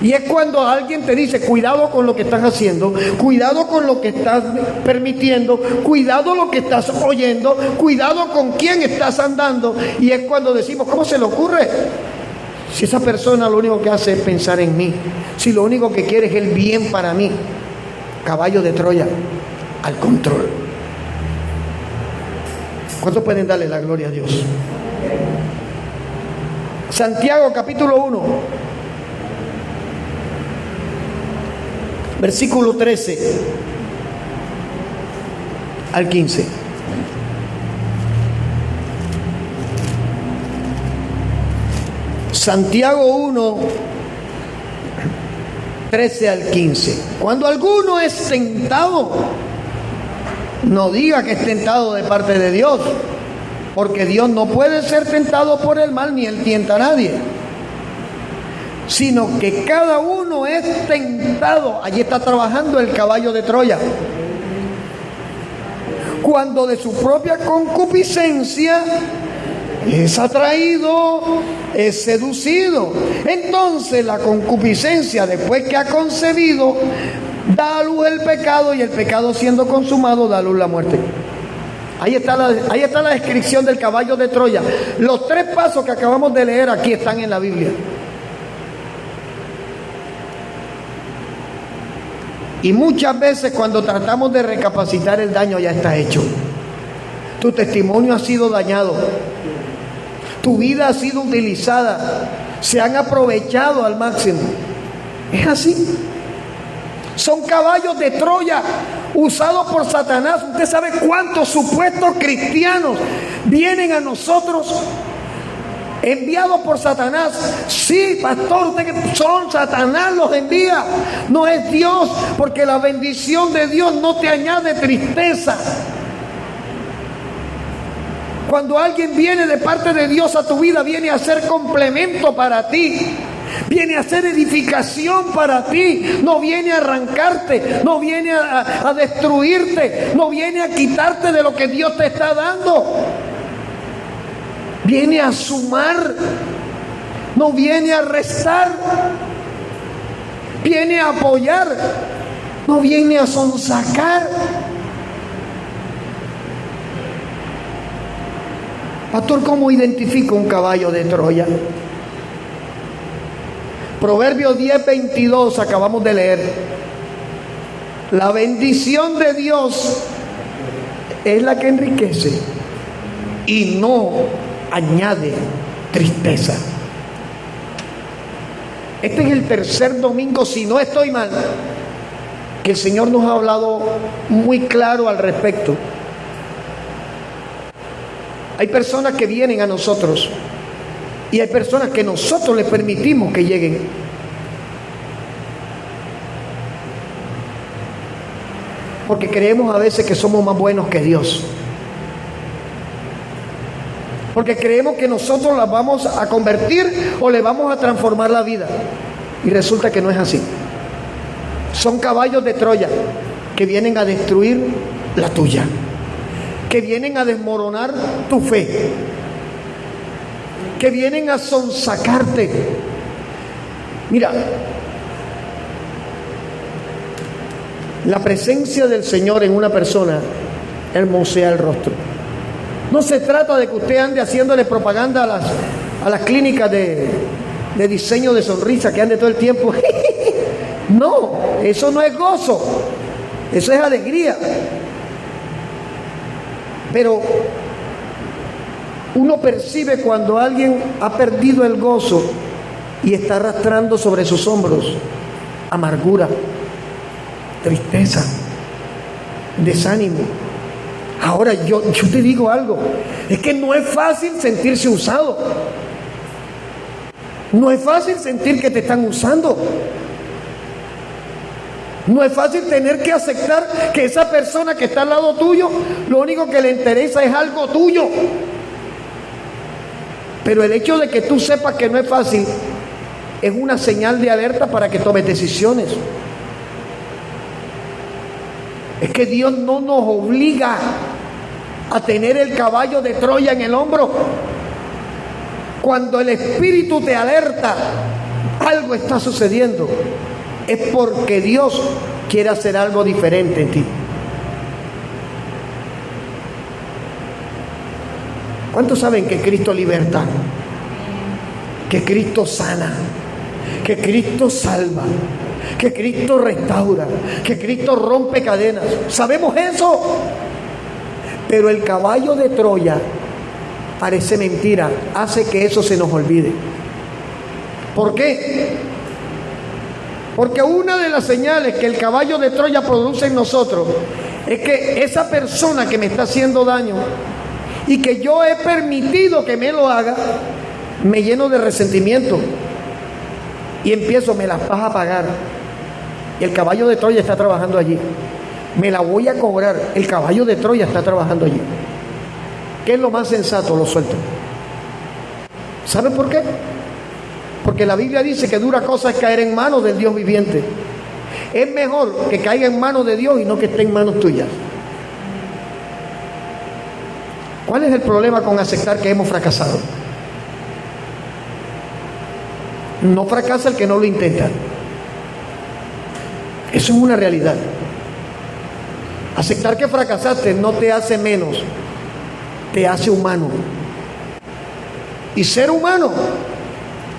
Y es cuando alguien te dice, cuidado con lo que estás haciendo, cuidado con lo que estás permitiendo, cuidado lo que estás oyendo, cuidado con quién estás andando. Y es cuando decimos, ¿cómo se le ocurre? Si esa persona lo único que hace es pensar en mí, si lo único que quiere es el bien para mí. Caballo de Troya, al control. ¿Cuántos pueden darle la gloria a Dios? Santiago capítulo 1, versículo 13 al 15. Santiago 1, 13 al 15. Cuando alguno es tentado, no diga que es tentado de parte de Dios, porque Dios no puede ser tentado por el mal, ni Él tienta a nadie, sino que cada uno es tentado. Allí está trabajando el caballo de Troya. Cuando de su propia concupiscencia es atraído, es seducido. Entonces la concupiscencia, después que ha concebido, da a luz el pecado, y el pecado siendo consumado da a luz la muerte. Ahí está la descripción del caballo de Troya. Los 3 pasos que acabamos de leer aquí están en la Biblia. Y muchas veces cuando tratamos de recapacitar, el daño ya está hecho. Tu testimonio ha sido dañado. Tu vida ha sido utilizada. Se han aprovechado al máximo. Es así. Son caballos de Troya usados por Satanás. Usted sabe cuántos supuestos cristianos vienen a nosotros enviados por Satanás. Sí, pastor, usted que son Satanás los envía, no es Dios, porque la bendición de Dios no te añade tristeza. Cuando alguien viene de parte de Dios a tu vida, viene a ser complemento para ti, viene a ser edificación para ti, no viene a arrancarte, no viene a destruirte, no viene a quitarte de lo que Dios te está dando. Viene a sumar, no viene a restar, viene a apoyar. no viene a sonsacar. Pastor, ¿cómo identifico un caballo de Troya? Proverbios 10:22 acabamos de leer. La bendición de Dios es la que enriquece y no añade tristeza. Este es el tercer domingo, si no estoy mal, que el Señor nos ha hablado muy claro al respecto. Hay personas que vienen a nosotros y hay personas que nosotros les permitimos que lleguen. Porque creemos a veces que somos más buenos que Dios. Porque creemos que nosotros las vamos a convertir o le vamos a transformar la vida. Y resulta que no es así. Son caballos de Troya que vienen a destruir la tuya, que vienen a desmoronar tu fe, que vienen a sonsacarte. Mira, la presencia del Señor en una persona hermosea el rostro. No se trata de que usted ande haciéndole propaganda a las clínicas de diseño de sonrisa que ande todo el tiempo. No, eso no es gozo, eso es alegría. Pero uno percibe cuando alguien ha perdido el gozo y está arrastrando sobre sus hombros amargura, tristeza, desánimo. Ahora yo te digo algo, es que no es fácil sentirse usado. No es fácil sentir que te están usando. No es fácil tener que aceptar que esa persona que está al lado tuyo, lo único que le interesa es algo tuyo. Pero el hecho de que tú sepas que no es fácil es una señal de alerta para que tomes decisiones. Es que Dios no nos obliga a tener el caballo de Troya en el hombro. Cuando el Espíritu te alerta, algo está sucediendo. Es porque Dios quiere hacer algo diferente en ti. ¿Cuántos saben que Cristo liberta? Que Cristo sana, que Cristo salva, que Cristo restaura, que Cristo rompe cadenas. ¿Sabemos eso? Pero el caballo de Troya, parece mentira, hace que eso se nos olvide. ¿Por qué? Porque una de las señales que el caballo de Troya produce en nosotros es que esa persona que me está haciendo daño y que yo he permitido que me lo haga, me lleno de resentimiento y empiezo, me las vas a pagar. Y el caballo de Troya está trabajando allí. Me la voy a cobrar. El caballo de Troya está trabajando allí. ¿Qué es lo más sensato? Lo suelto. ¿Saben por qué? Porque la Biblia dice que dura cosa es caer en manos del Dios viviente. Es mejor que caiga en manos de Dios y no que esté en manos tuyas. ¿Cuál es el problema con aceptar que hemos fracasado? No fracasa el que no lo intenta. Eso es una realidad. Aceptar que fracasaste no te hace menos, te hace humano. Y ser humano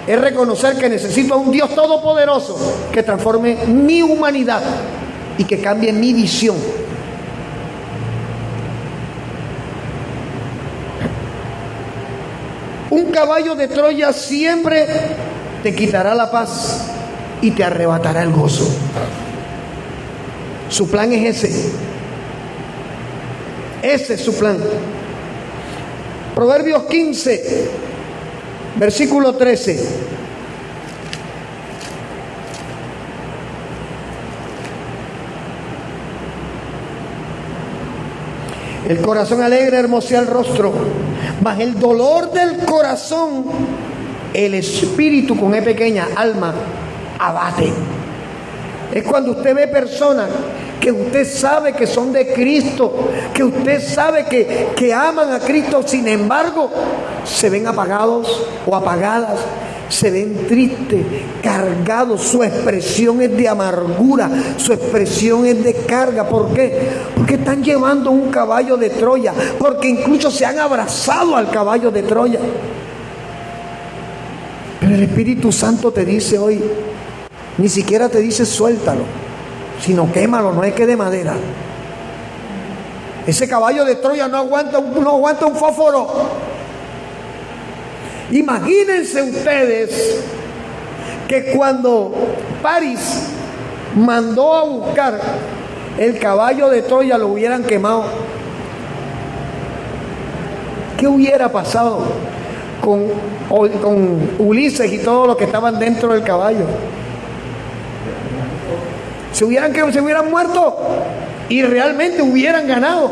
es reconocer que necesito a un Dios todopoderoso que transforme mi humanidad y que cambie mi visión. Un caballo de Troya siempre te quitará la paz y te arrebatará el gozo. Su plan es ese. Ese es su plan. Proverbios 15, versículo 13. El corazón alegre hermosea el rostro, mas el dolor del corazón, el espíritu con E pequeña, alma, abate. Es cuando usted ve personas que usted sabe que son de Cristo, que usted sabe que aman a Cristo, sin embargo, se ven apagados o apagadas, se ven tristes, cargados, su expresión es de amargura, su expresión es de carga. ¿Por qué? Porque están llevando un caballo de Troya, porque incluso se han abrazado al caballo de Troya. Pero el Espíritu Santo te dice hoy, ni siquiera te dice suéltalo, sino quémalo, no es que de madera. Ese caballo de Troya no aguanta un fósforo. Imagínense ustedes que cuando París mandó a buscar el caballo de Troya lo hubieran quemado. ¿Qué hubiera pasado con Ulises y todos los que estaban dentro del caballo? Se hubieran muerto y realmente hubieran ganado.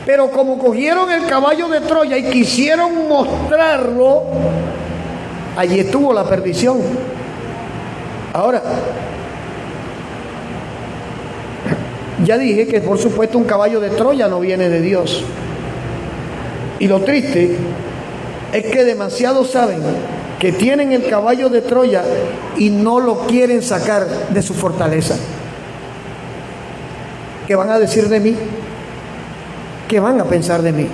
Pero como cogieron el caballo de Troya y quisieron mostrarlo, allí estuvo la perdición. Ahora, ya dije que por supuesto un caballo de Troya no viene de Dios. Y lo triste es que demasiados saben que tienen el caballo de Troya y no lo quieren sacar de su fortaleza. ¿Qué van a decir de mí? ¿Qué van a pensar de mí?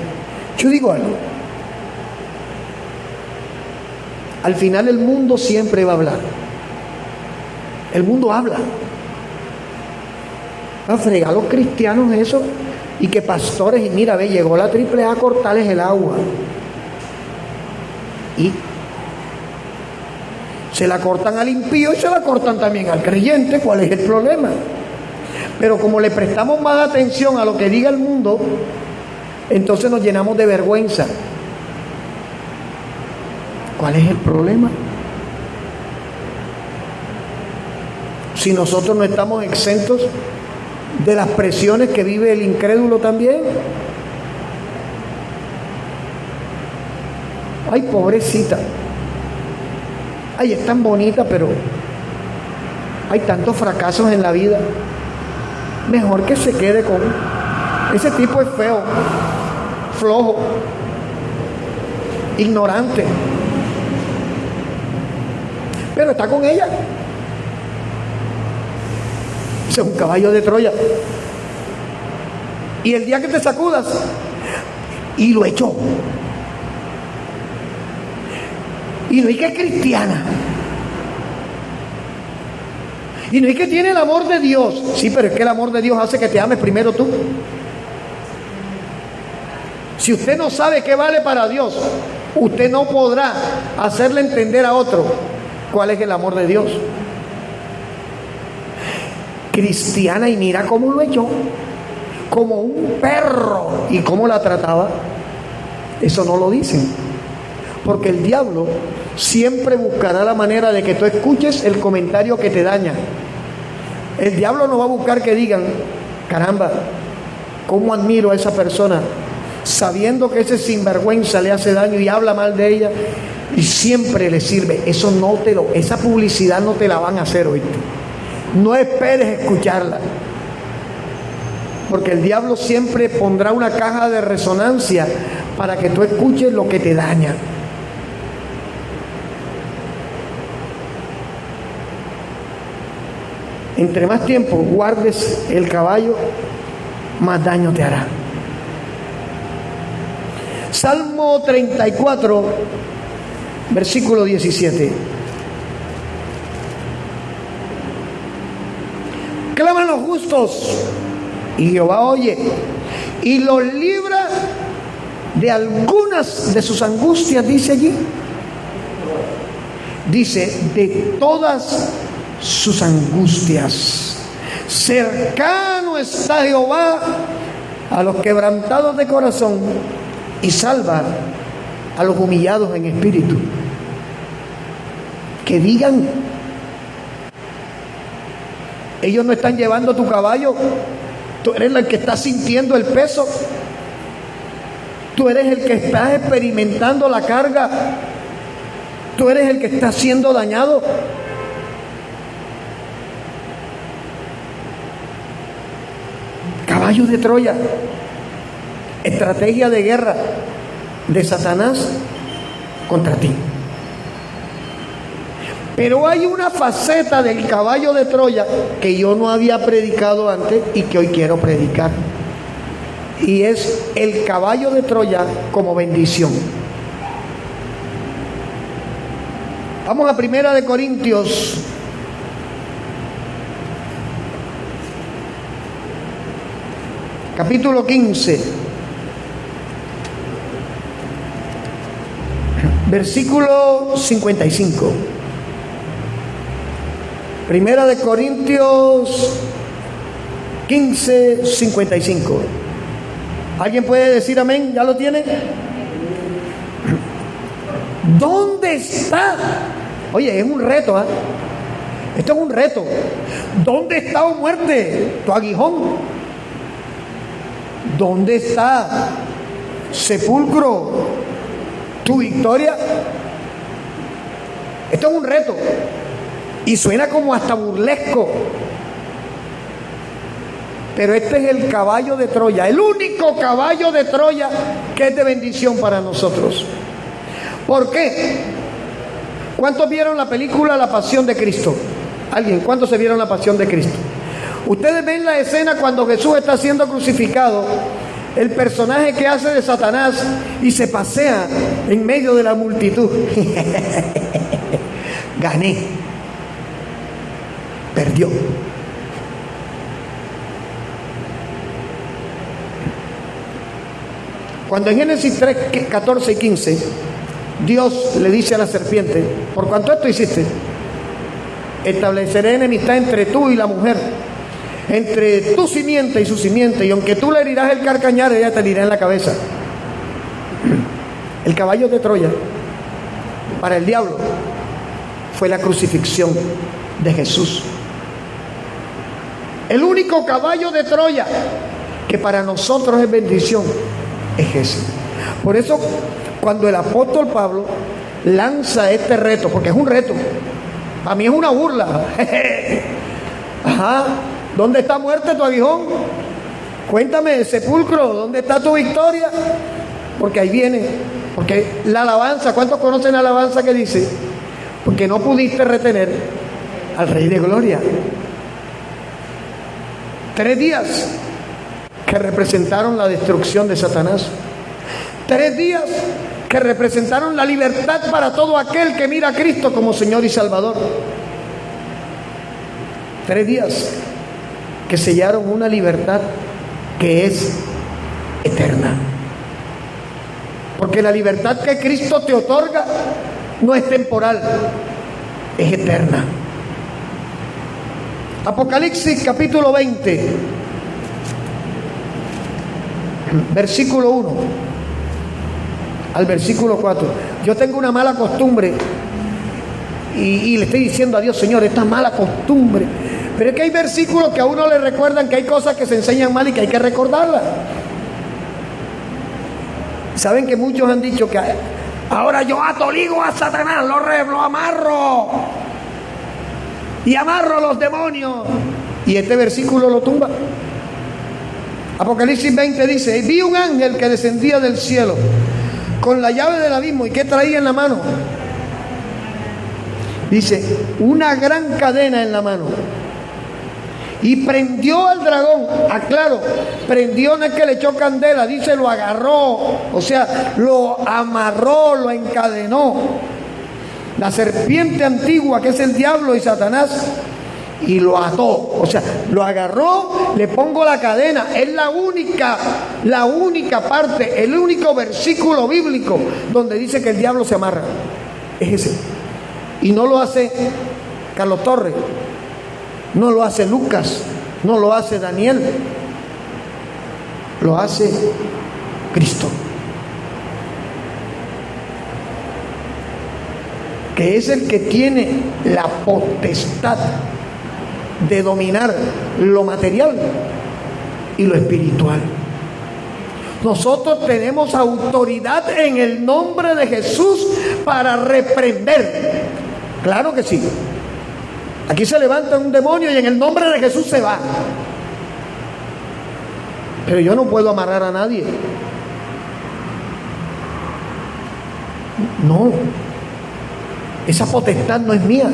Yo digo algo. Al final el mundo siempre va a hablar. El mundo habla. Va a fregar a los cristianos eso y que pastores, y mira, ve, llegó la AAA a cortarles el agua. Y se la cortan al impío y se la cortan también al creyente. ¿Cuál es el problema? Pero como le prestamos más atención a lo que diga el mundo, entonces nos llenamos de vergüenza. ¿Cuál es el problema? Si nosotros no estamos exentos de las presiones que vive el incrédulo también. Ay, pobrecita. Ay, es tan bonita, pero hay tantos fracasos en la vida. Mejor que se quede con ese tipo. Es feo, flojo, ignorante, pero está con ella. Ese es un caballo de Troya. Y el día que te sacudas, y lo echó. Y no es que es cristiana. Y no es que tiene el amor de Dios. Sí, pero es que el amor de Dios hace que te ames primero tú. Si usted no sabe qué vale para Dios, usted no podrá hacerle entender a otro cuál es el amor de Dios. Cristiana, y mira cómo lo echó, como un perro. ¿Y cómo la trataba? Eso no lo dicen, porque el diablo siempre buscará la manera de que tú escuches el comentario que te daña. El diablo no va a buscar que digan, caramba, cómo admiro a esa persona, sabiendo que ese sinvergüenza le hace daño y habla mal de ella, y siempre le sirve. Esa publicidad no te la van a hacer, ¿oíste? No esperes escucharla, porque el diablo siempre pondrá una caja de resonancia para que tú escuches lo que te daña. Entre más tiempo guardes el caballo, más daño te hará. Salmo 34, versículo 17. Claman los justos, y Jehová oye, y los libra de algunas de sus angustias, dice allí. Dice, de todas sus angustias. Cercano está Jehová a los quebrantados de corazón y salva a los humillados en espíritu. Que digan, ellos no están llevando tu caballo, tú eres el que está sintiendo el peso, tú eres el que está experimentando la carga, tú eres el que está siendo dañado. Caballo de Troya, estrategia de guerra de Satanás contra ti. Pero hay una faceta del caballo de Troya que yo no había predicado antes y que hoy quiero predicar. Y es el caballo de Troya como bendición. Vamos a 1 Corintios. Capítulo 15. Versículo 55. 1 Corintios 15, 55. ¿Alguien puede decir amén? ¿Ya lo tiene? ¿Dónde está? Oye, es un reto, ¿eh? Esto es un reto. ¿Dónde está, oh muerte, tu aguijón? ¿Dónde está, sepulcro, tu victoria? Esto es un reto. Y suena como hasta burlesco. Pero este es el caballo de Troya, el único caballo de Troya que es de bendición para nosotros. ¿Por qué? ¿Cuántos vieron la película La Pasión de Cristo? ¿Alguien? ¿Cuántos se vieron La Pasión de Cristo? Ustedes ven la escena cuando Jesús está siendo crucificado, el personaje que hace de Satanás y se pasea en medio de la multitud. Gané. Perdió. Cuando en Génesis 3, 14 y 15, Dios le dice a la serpiente: por cuanto esto hiciste, estableceré enemistad entre tú y la mujer, entre tu simiente y su simiente, y aunque tú le herirás el carcañar, ella te herirá en la cabeza. El caballo de Troya para el diablo fue la crucifixión de Jesús. El único caballo de Troya que para nosotros es bendición es ese. Por eso cuando el apóstol Pablo lanza este reto, porque es un reto, a mí es una burla. Ajá, ¿dónde está muerte tu aguijón? Cuéntame, sepulcro, ¿dónde está tu victoria? Porque ahí viene, porque la alabanza, ¿cuántos conocen la alabanza que dice? Porque no pudiste retener al Rey de Gloria. 3 días que representaron la destrucción de Satanás. 3 días que representaron la libertad para todo aquel que mira a Cristo como Señor y Salvador. 3 días que sellaron una libertad que es eterna. Porque la libertad que Cristo te otorga no es temporal, es eterna. Apocalipsis capítulo 20, versículo 1 al versículo 4. Yo tengo una mala costumbre y le estoy diciendo a Dios: Señor, esta mala costumbre. Pero es que hay versículos que a uno le recuerdan que hay cosas que se enseñan mal y que hay que recordarlas. Saben que muchos han dicho que ahora yo atoligo a Satanás, lo amarro y amarro a los demonios, y este versículo lo tumba. Apocalipsis 20 dice: vi un ángel que descendía del cielo con la llave del abismo. ¿Y qué traía en la mano? Dice: una gran cadena en la mano. Y prendió al dragón. Aclaro, prendió no es que le echó candela, dice lo agarró, o sea, lo amarró, lo encadenó. La serpiente antigua, que es el diablo y Satanás, y lo ató, o sea, lo agarró, le pongo la cadena. Es la única parte, el único versículo bíblico donde dice que el diablo se amarra. Es ese. Y no lo hace Carlos Torres, no lo hace Lucas, no lo hace Daniel, lo hace Cristo, que es el que tiene la potestad de dominar lo material y lo espiritual. Nosotros tenemos autoridad en el nombre de Jesús para reprender. Claro que sí. Aquí se levanta un demonio y en el nombre de Jesús se va. Pero yo no puedo amarrar a nadie. No. Esa potestad no es mía.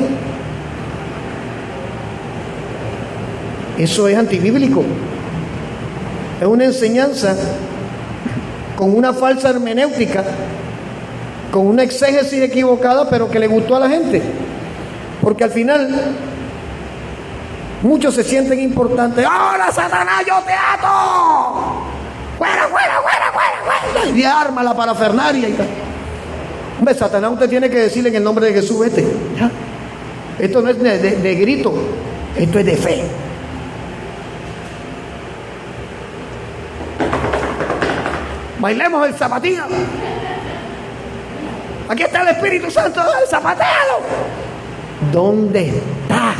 Eso es antibíblico. Es una enseñanza con una falsa hermenéutica, con una exégesis equivocada, pero que le gustó a la gente. Porque al final muchos se sienten importantes. ¡Ahora, Satanás, yo te ato! ¡Fuera, fuera, fuera, fuera, fuera! Y arma la parafernalia y tal. Hombre, Satanás, usted tiene que decirle en el nombre de Jesús, vete. ¿Ya? Esto no es de grito, esto es de fe. Bailemos el zapatillo. Aquí está el Espíritu Santo, el zapateado. ¿Dónde está?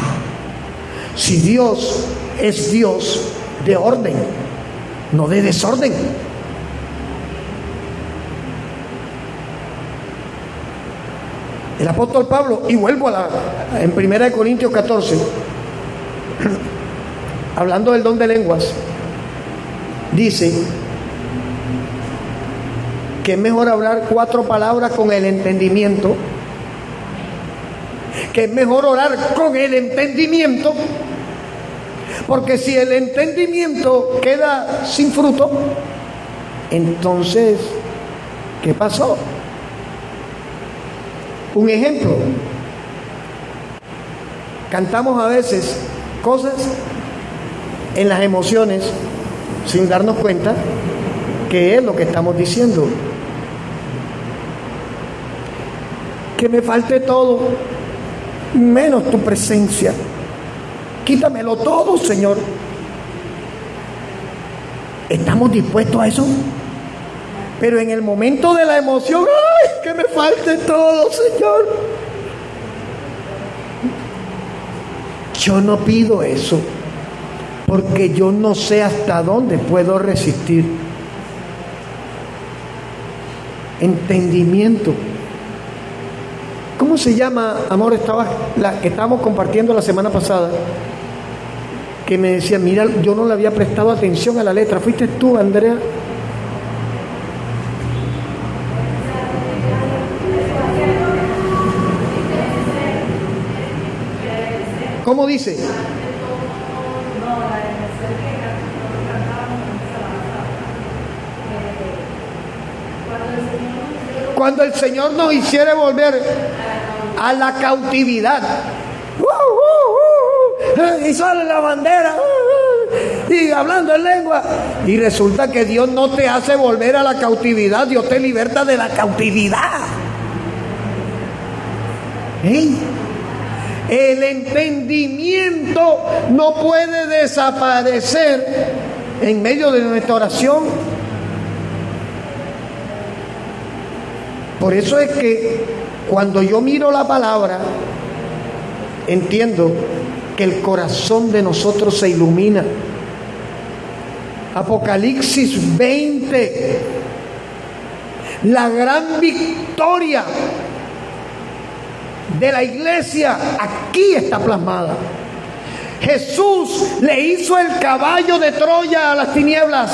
Si Dios es Dios de orden, no de desorden. El apóstol Pablo, y vuelvo en 1 Corintios 14, hablando del don de lenguas, dice que es mejor hablar 4 palabras con el entendimiento, que es mejor orar con el entendimiento, porque si el entendimiento queda sin fruto, entonces, ¿qué pasó? Un ejemplo, cantamos a veces cosas en las emociones sin darnos cuenta que es lo que estamos diciendo. Que me falte todo, menos tu presencia. Quítamelo todo, Señor. ¿Estamos dispuestos a eso? Pero en el momento de la emoción, ¡ay, que me falte todo, Señor! Yo no pido eso, porque yo no sé hasta dónde puedo resistir. Entendimiento. ¿Cómo se llama, amor? La que estábamos compartiendo la semana pasada, que me decía, mira, yo no le había prestado atención a la letra. ¿Fuiste tú, Andrea? ¿Cómo dice? Cuando el Señor nos hiciere volver a la cautividad, y sale la bandera, y hablando en lengua, y resulta que Dios no te hace volver a la cautividad, Dios te liberta de la cautividad. ¿Eh? El entendimiento no puede desaparecer en medio de nuestra oración. Por eso es que cuando yo miro la palabra, entiendo que el corazón de nosotros se ilumina. Apocalipsis 20, la gran victoria de la iglesia aquí está plasmada. Jesús le hizo el caballo de Troya a las tinieblas.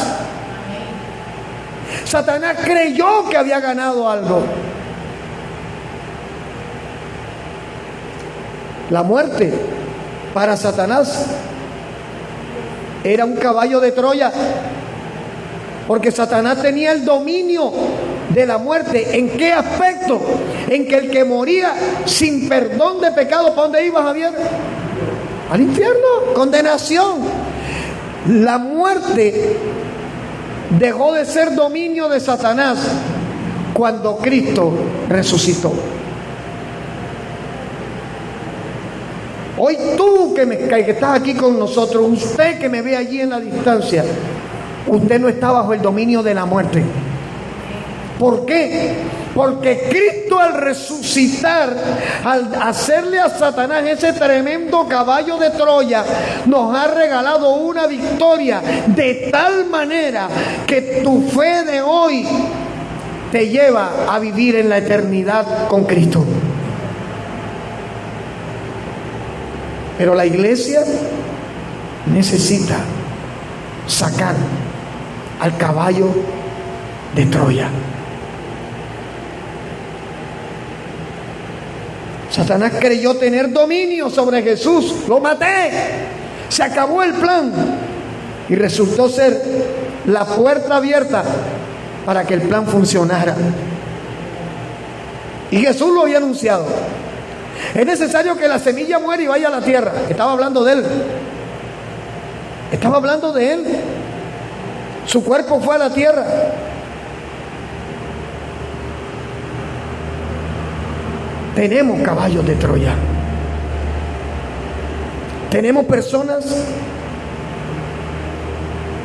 Satanás creyó que había ganado algo. La muerte para Satanás era un caballo de Troya, porque Satanás tenía el dominio de la muerte. ¿En qué aspecto? En que el que moría sin perdón de pecado, ¿para dónde iba, Javier? Al infierno, condenación. La muerte dejó de ser dominio de Satanás cuando Cristo resucitó. Hoy tú que estás aquí con nosotros, usted que me ve allí en la distancia, usted no está bajo el dominio de la muerte. ¿Por qué? Porque Cristo, al resucitar, al hacerle a Satanás ese tremendo caballo de Troya, nos ha regalado una victoria de tal manera que tu fe de hoy te lleva a vivir en la eternidad con Cristo. Pero la iglesia necesita sacar al caballo de Troya. Satanás creyó tener dominio sobre Jesús. Lo maté. Se acabó el plan. Y resultó ser la puerta abierta para que el plan funcionara. Y Jesús lo había anunciado. Es necesario que la semilla muera y vaya a la tierra. Estaba hablando de él. Estaba hablando de él. Su cuerpo fue a la tierra. Tenemos caballos de Troya. Tenemos personas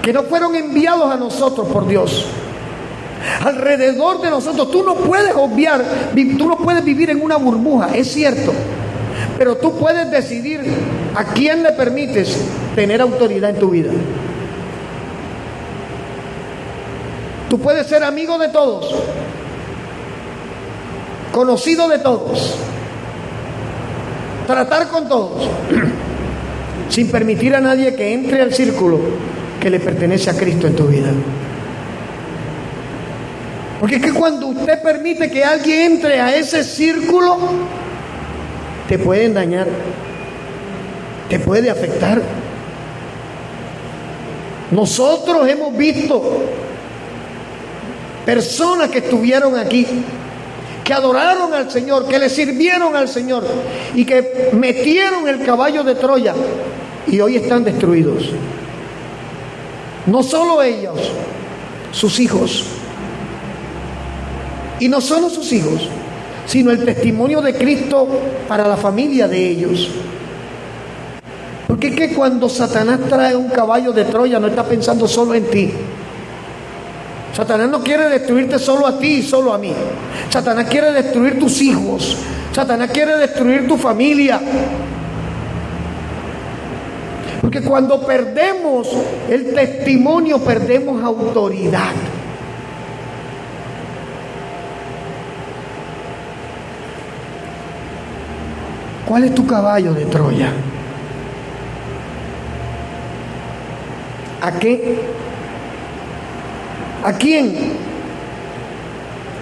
que no fueron enviados a nosotros por Dios. Alrededor de nosotros, tú no puedes obviar, tú no puedes vivir en una burbuja, es cierto, pero tú puedes decidir a quién le permites tener autoridad en tu vida. Tú puedes ser amigo de todos, conocido de todos, tratar con todos, sin permitir a nadie que entre al círculo que le pertenece a Cristo en tu vida. Porque es que cuando usted permite que alguien entre a ese círculo, te pueden dañar, te puede afectar. Nosotros hemos visto personas que estuvieron aquí, que adoraron al Señor, que le sirvieron al Señor y que metieron el caballo de Troya y hoy están destruidos. No solo ellos, sus hijos. Y no solo sus hijos, sino el testimonio de Cristo para la familia de ellos. Porque es que cuando Satanás trae un caballo de Troya, no está pensando solo en ti. Satanás no quiere destruirte solo a ti y solo a mí. Satanás quiere destruir tus hijos. Satanás quiere destruir tu familia. Porque cuando perdemos el testimonio, perdemos autoridad. ¿Cuál es tu caballo de Troya? ¿A qué? ¿A quién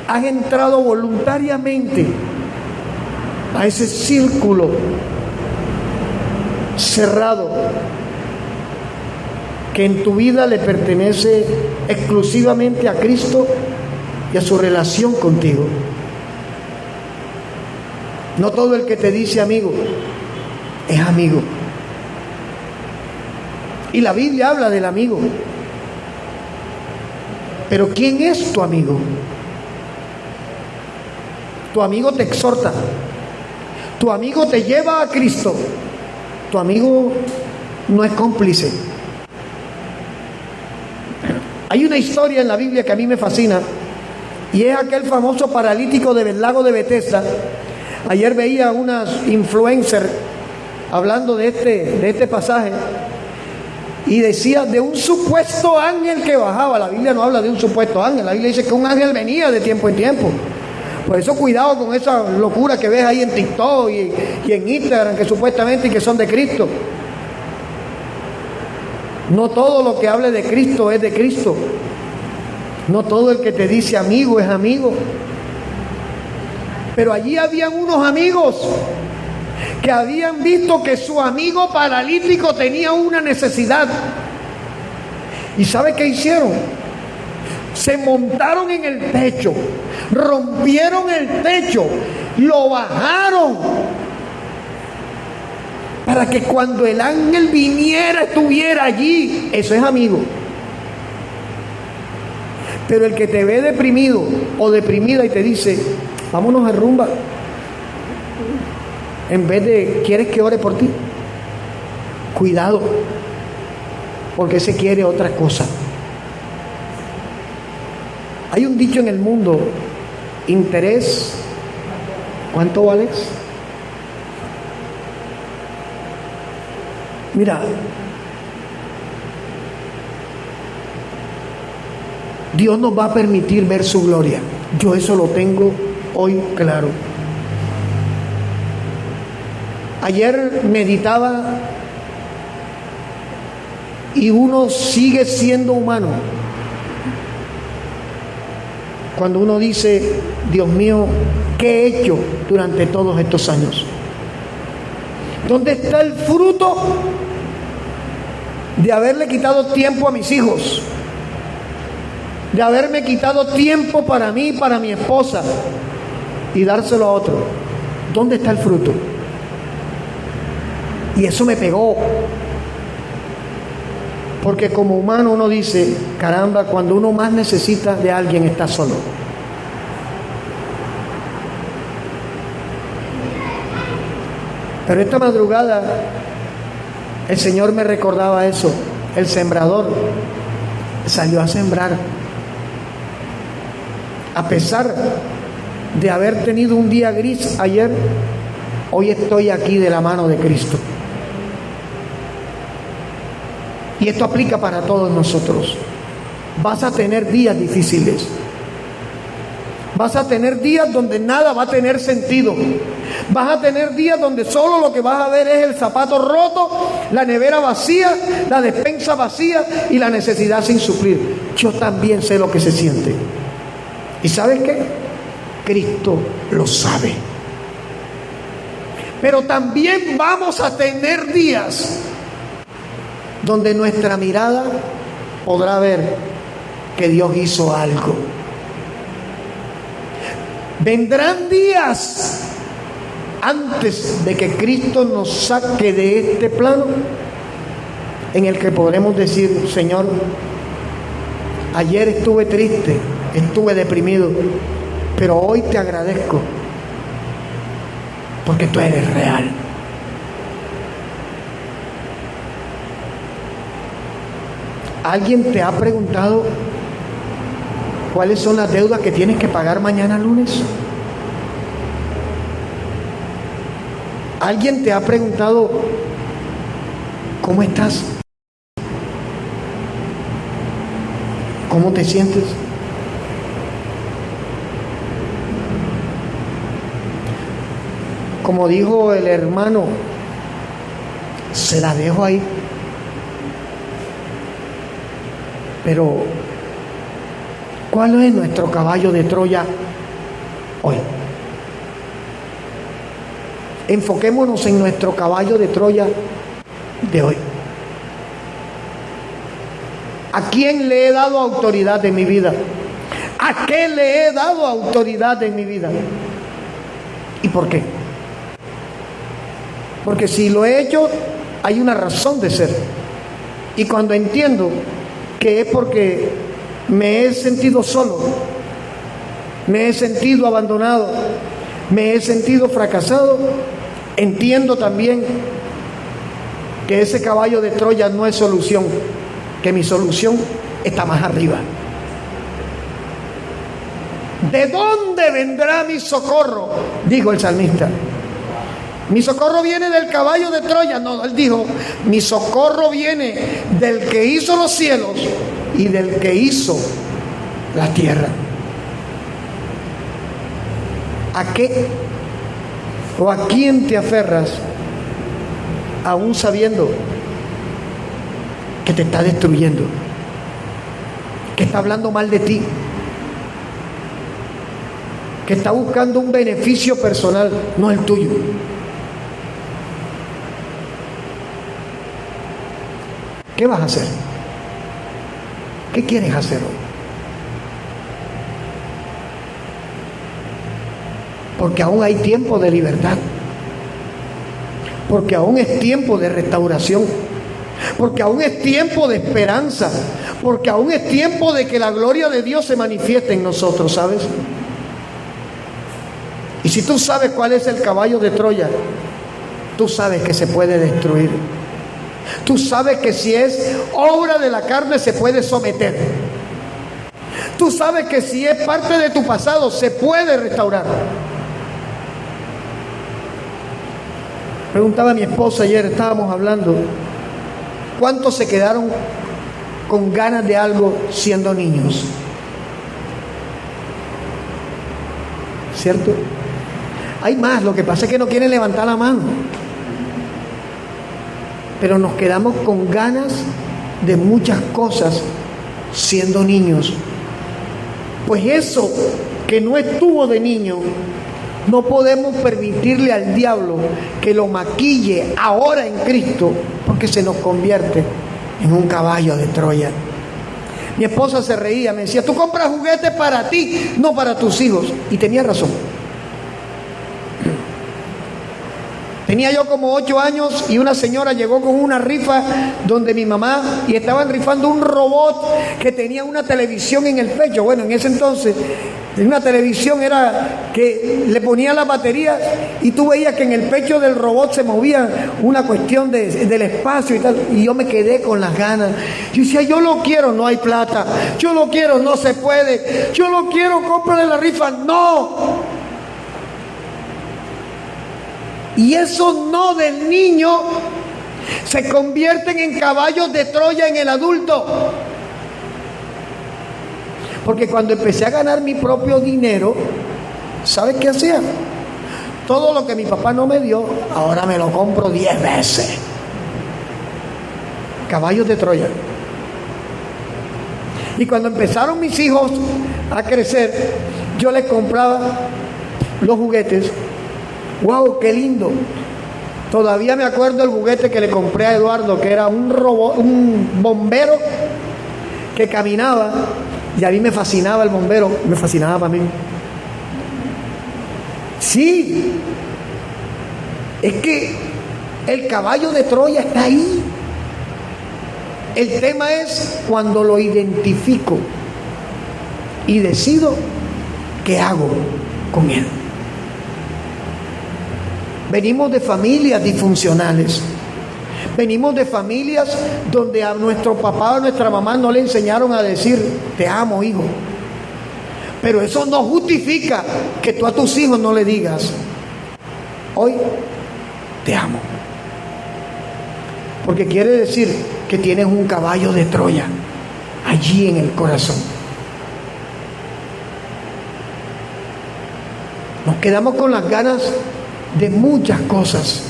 has entrado voluntariamente a ese círculo cerrado que en tu vida le pertenece exclusivamente a Cristo y a su relación contigo? No todo el que te dice amigo es amigo. Y la Biblia habla del amigo. Pero ¿quién es tu amigo? Tu amigo te exhorta. Tu amigo te lleva a Cristo. Tu amigo no es cómplice. Hay una historia en la Biblia que a mí me fascina y es aquel famoso paralítico del lago de Betesda. Ayer veía unas influencers hablando de este pasaje y decía de un supuesto ángel que bajaba. La Biblia no habla de un supuesto ángel, la Biblia dice que un ángel venía de tiempo en tiempo. Por eso cuidado con esa locura que ves ahí en TikTok y en Instagram, que supuestamente y que son de Cristo. No todo lo que hable de Cristo es de Cristo. No todo el que te dice amigo es amigo. Pero allí habían unos amigos que habían visto que su amigo paralítico tenía una necesidad. ¿Y sabe qué hicieron? Se montaron en el techo, rompieron el techo, lo bajaron para que cuando el ángel viniera estuviera allí. Eso es amigo. Pero el que te ve deprimido o deprimida y te dice vámonos a rumba, en vez de ¿quieres que ore por ti? Cuidado, porque ese quiere otra cosa. Hay un dicho en el mundo: interés, ¿cuánto vales? Mira, Dios nos va a permitir ver su gloria. Yo eso lo tengo hoy claro. Ayer meditaba y uno sigue siendo humano cuando uno dice: Dios mío, ¿Qué he hecho durante todos estos años? ¿Dónde está el fruto de haberle quitado tiempo a mis hijos? De haberme quitado tiempo para mí, para mi esposa, y dárselo a otro. ¿Dónde está el fruto? Y eso me pegó. Porque como humano uno dice, caramba, cuando uno más necesita de alguien está solo. Pero esta madrugada el Señor me recordaba eso. El sembrador salió a sembrar. A pesar de haber tenido un día gris ayer, hoy estoy aquí de la mano de Cristo. Y esto aplica para todos nosotros. Vas a tener días difíciles. Vas a tener días donde nada va a tener sentido. Vas a tener días donde solo lo que vas a ver es el zapato roto, la nevera vacía, la despensa vacía y la necesidad sin suplir. Yo también sé lo que se siente. ¿Y sabes qué? Cristo lo sabe. Pero también vamos a tener días donde nuestra mirada podrá ver que Dios hizo algo. Vendrán días antes de que Cristo nos saque de este plano en el que podremos decir, Señor, ayer estuve triste, estuve deprimido, pero hoy te agradezco porque tú eres real. ¿Alguien te ha preguntado cuáles son las deudas que tienes que pagar mañana lunes? ¿Alguien te ha preguntado cómo estás? ¿Cómo te sientes? Como dijo el hermano, se la dejo ahí. Pero, ¿cuál es nuestro caballo de Troya hoy? Enfoquémonos en nuestro caballo de Troya de hoy. ¿A quién le he dado autoridad en mi vida? ¿A qué le he dado autoridad en mi vida? ¿Y por qué? Porque si lo he hecho, hay una razón de ser. Y cuando entiendo que es porque me he sentido solo, me he sentido abandonado, me he sentido fracasado, entiendo también que ese caballo de Troya no es solución, que mi solución está más arriba. ¿De dónde vendrá mi socorro? Dijo el salmista. Mi socorro viene del caballo de Troya. No, él dijo, mi socorro viene del que hizo los cielos y del que hizo la tierra. ¿A qué o a quién te aferras aún sabiendo que te está destruyendo, que está hablando mal de ti, que está buscando un beneficio personal, no el tuyo? ¿Qué vas a hacer? ¿Qué quieres hacer hoy? Porque aún hay tiempo de libertad. Porque aún es tiempo de restauración. Porque aún es tiempo de esperanza. Porque aún es tiempo de que la gloria de Dios se manifieste en nosotros, ¿sabes? Y si tú sabes cuál es el caballo de Troya, tú sabes que se puede destruir. Tú sabes que si es obra de la carne se puede someter. Tú sabes que si es parte de tu pasado se puede restaurar. Preguntaba a mi esposa ayer, estábamos hablando, ¿cuántos se quedaron con ganas de algo siendo niños? ¿Cierto? Hay más, lo que pasa es que no quieren levantar la mano. Pero nos quedamos con ganas de muchas cosas siendo niños. Pues eso que no estuvo de niño, No podemos permitirle al diablo que lo maquille ahora en Cristo, porque se nos convierte en un caballo de Troya. Mi esposa se reía, me decía, tú compras juguetes para ti, no para tus hijos. Y tenía razón. Tenía yo como 8 años y una señora llegó con una rifa donde mi mamá, y estaban rifando un robot que tenía una televisión en el pecho. Bueno, en ese entonces una televisión era que le ponían la batería y tú veías que en el pecho del robot se movía una cuestión del espacio y tal. Y yo me quedé con las ganas. Yo decía, yo lo quiero, no hay plata. Yo lo quiero, no se puede. Yo lo quiero, cómprale la rifa. No. Y esos no del niño se convierten en caballos de Troya en el adulto. Porque cuando empecé a ganar mi propio dinero, ¿sabes qué hacía? Todo lo que mi papá no me dio, ahora me lo compro 10 veces. Caballos de Troya. Y cuando empezaron mis hijos a crecer, yo les compraba los juguetes. ¡Wow, qué lindo! Todavía me acuerdo del juguete que le compré a Eduardo, que era un robot, un bombero que caminaba, y a mí me fascinaba el bombero, me fascinaba para mí. Sí, es que el caballo de Troya está ahí. El tema es cuando lo identifico y decido qué hago con él. Venimos de familias disfuncionales. Venimos de familias donde a nuestro papá o a nuestra mamá no le enseñaron a decir, te amo, hijo. Pero eso no justifica que tú a tus hijos no le digas, hoy te amo. Porque quiere decir que tienes un caballo de Troya allí en el corazón. Nos quedamos con las ganas de muchas cosas.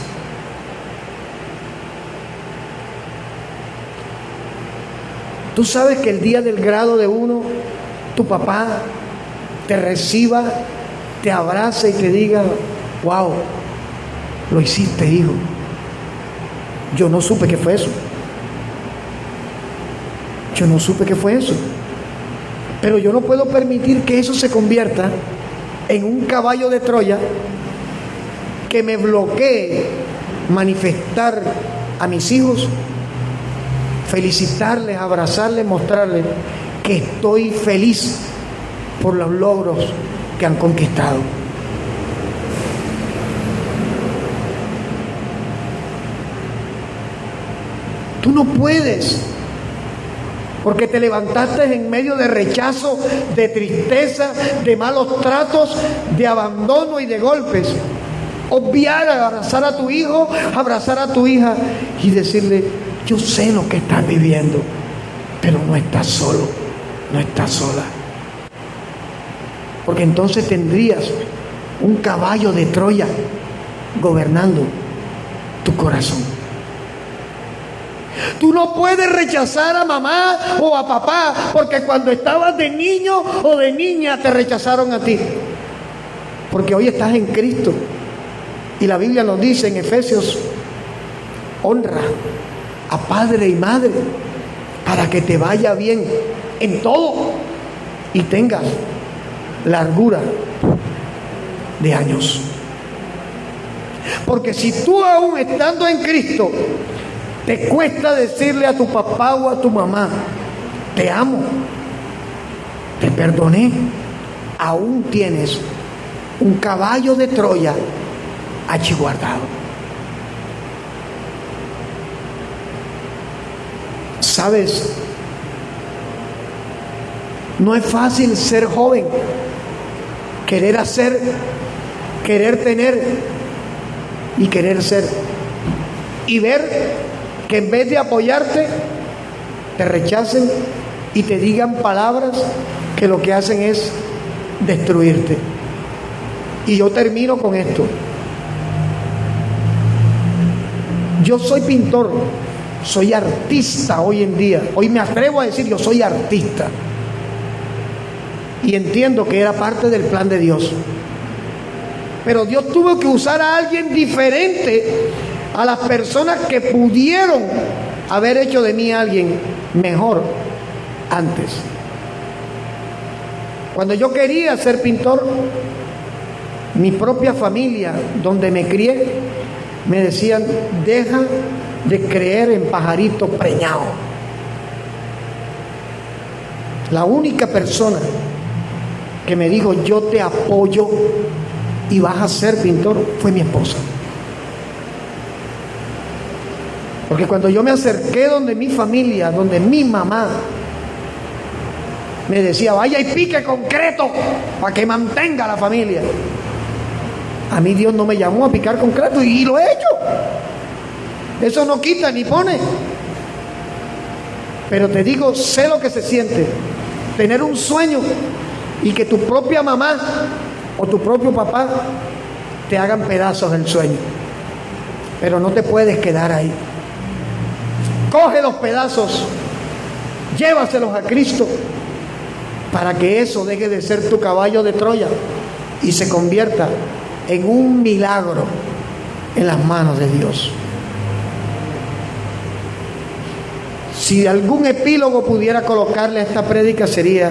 Tú sabes que el día del grado de uno, tu papá te reciba, te abrace y te diga, wow, lo hiciste, hijo. Yo no supe qué fue eso. Yo no supe qué fue eso. Pero yo no puedo permitir que eso se convierta en un caballo de Troya que me bloquee manifestar a mis hijos, felicitarles, abrazarles, mostrarles que estoy feliz por los logros que han conquistado. Tú no puedes, porque te levantaste en medio de rechazo, de tristeza, de malos tratos, de abandono y de golpes. Obviar, abrazar a tu hijo, abrazar a tu hija y decirle, yo sé lo que estás viviendo, pero no estás solo, no estás sola. Porque entonces tendrías un caballo de Troya gobernando tu corazón. Tú no puedes rechazar a mamá o a papá, porque cuando estabas de niño o de niña te rechazaron a ti. Porque hoy estás en Cristo. Y la Biblia nos dice en Efesios, honra a padre y madre para que te vaya bien en todo y tengas largura de años. Porque si tú aún estando en Cristo te cuesta decirle a tu papá o a tu mamá, te amo, te perdoné, aún tienes un caballo de Troya allí guardado. ¿Sabes? No es fácil ser joven, querer hacer, querer tener y querer ser, y ver que en vez de apoyarte te rechacen y te digan palabras que lo que hacen es destruirte. Y yo termino con esto. Yo soy pintor, soy artista hoy en día. Hoy me atrevo a decir, yo soy artista. Y entiendo que era parte del plan de Dios. pero Dios tuvo que usar a alguien diferente a las personas que pudieron haber hecho de mí a alguien mejor antes. Cuando yo quería ser pintor, mi propia familia, donde me crié, me decían: deja de creer en pajarito preñado. La única persona que me dijo: yo te apoyo y vas a ser pintor, fue mi esposa. Porque cuando yo me acerqué donde mi familia, donde mi mamá, me decía: vaya y pique concreto para que mantenga la familia. A mí Dios no me llamó a picar concreto y lo he hecho. Eso no quita ni pone. Pero te digo, sé lo que se siente tener un sueño y que tu propia mamá o tu propio papá te hagan pedazos del sueño. Pero no te puedes quedar ahí. Coge los pedazos, llévaselos a Cristo, para que eso deje de ser tu caballo de Troya y se convierta en un milagro en las manos de Dios. Si algún epílogo pudiera colocarle a esta prédica, sería: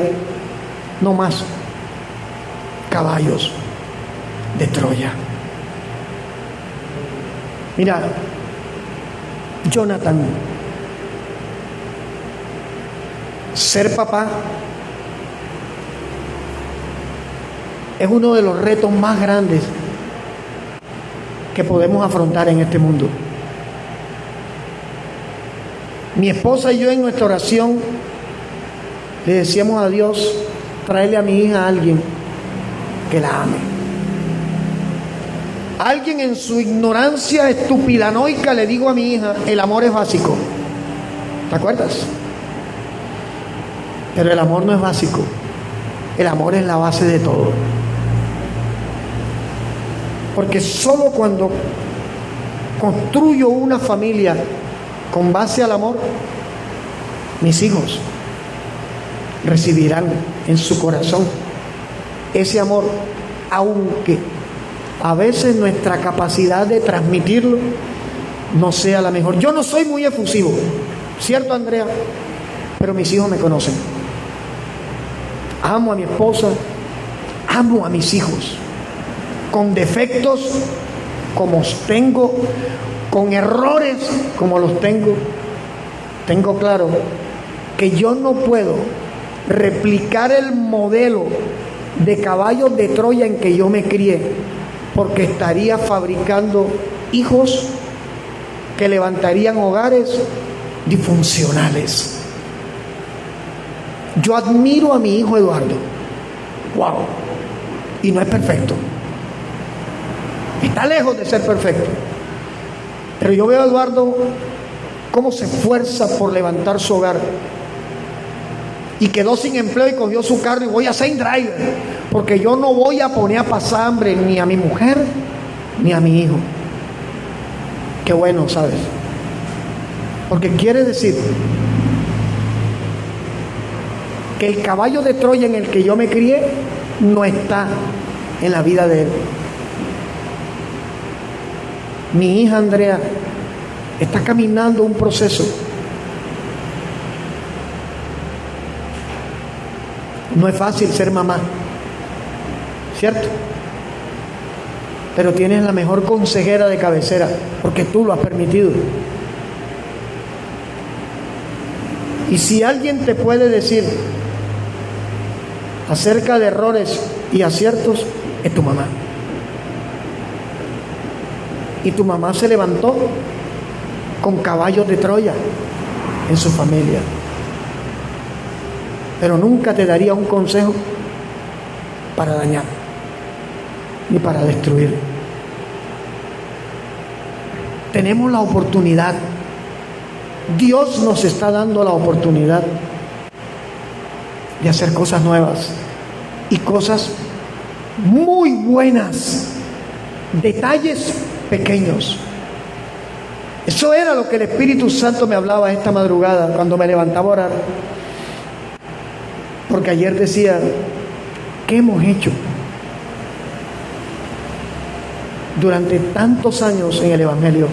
no más caballos de Troya. Mira, Jonathan, ser papá es uno de los retos más grandes que podemos afrontar en este mundo. Mi esposa y yo, en nuestra oración, le decíamos a Dios: tráele a mi hija a alguien que la ame. Alguien en su ignorancia estupidanoica le digo a mi hija: el amor es básico. ¿Te acuerdas? Pero el amor no es básico. El amor es la base de todo. Porque solo cuando construyo una familia con base al amor, mis hijos recibirán en su corazón ese amor, aunque a veces nuestra capacidad de transmitirlo no sea la mejor. Yo no soy muy efusivo, ¿cierto, Andrea? Pero mis hijos me conocen. Amo a mi esposa, amo a mis hijos, con defectos como los tengo, con errores como los tengo. Tengo claro que yo no puedo replicar el modelo de caballos de Troya en que yo me crié, porque estaría fabricando hijos que levantarían hogares disfuncionales. Yo admiro a mi hijo Eduardo. ¡Wow! Y no es perfecto. Está lejos de ser perfecto. Pero yo veo a Eduardo cómo se esfuerza por levantar su hogar. Y quedó sin empleo y cogió su carro y voy a ser driver. Porque yo no voy a poner a pasar hambre ni a mi mujer ni a mi hijo. Qué bueno, ¿sabes? Porque quiere decir que el caballo de Troya en el que yo me crié no está en la vida de él. Mi hija Andrea está caminando un proceso. No es fácil ser mamá, ¿cierto? Pero tienes la mejor consejera de cabecera, porque tú lo has permitido. Y si alguien te puede decir acerca de errores y aciertos, es tu mamá. Y tu mamá se levantó con caballos de Troya en su familia. Pero nunca te daría un consejo para dañar, ni para destruir. Tenemos la oportunidad. Dios nos está dando la oportunidad de hacer cosas nuevas y cosas muy buenas. Detalles pequeños. Eso era lo que el Espíritu Santo me hablaba esta madrugada cuando me levantaba a orar. Porque ayer decía: ¿qué hemos hecho? durante tantos años en el Evangelio?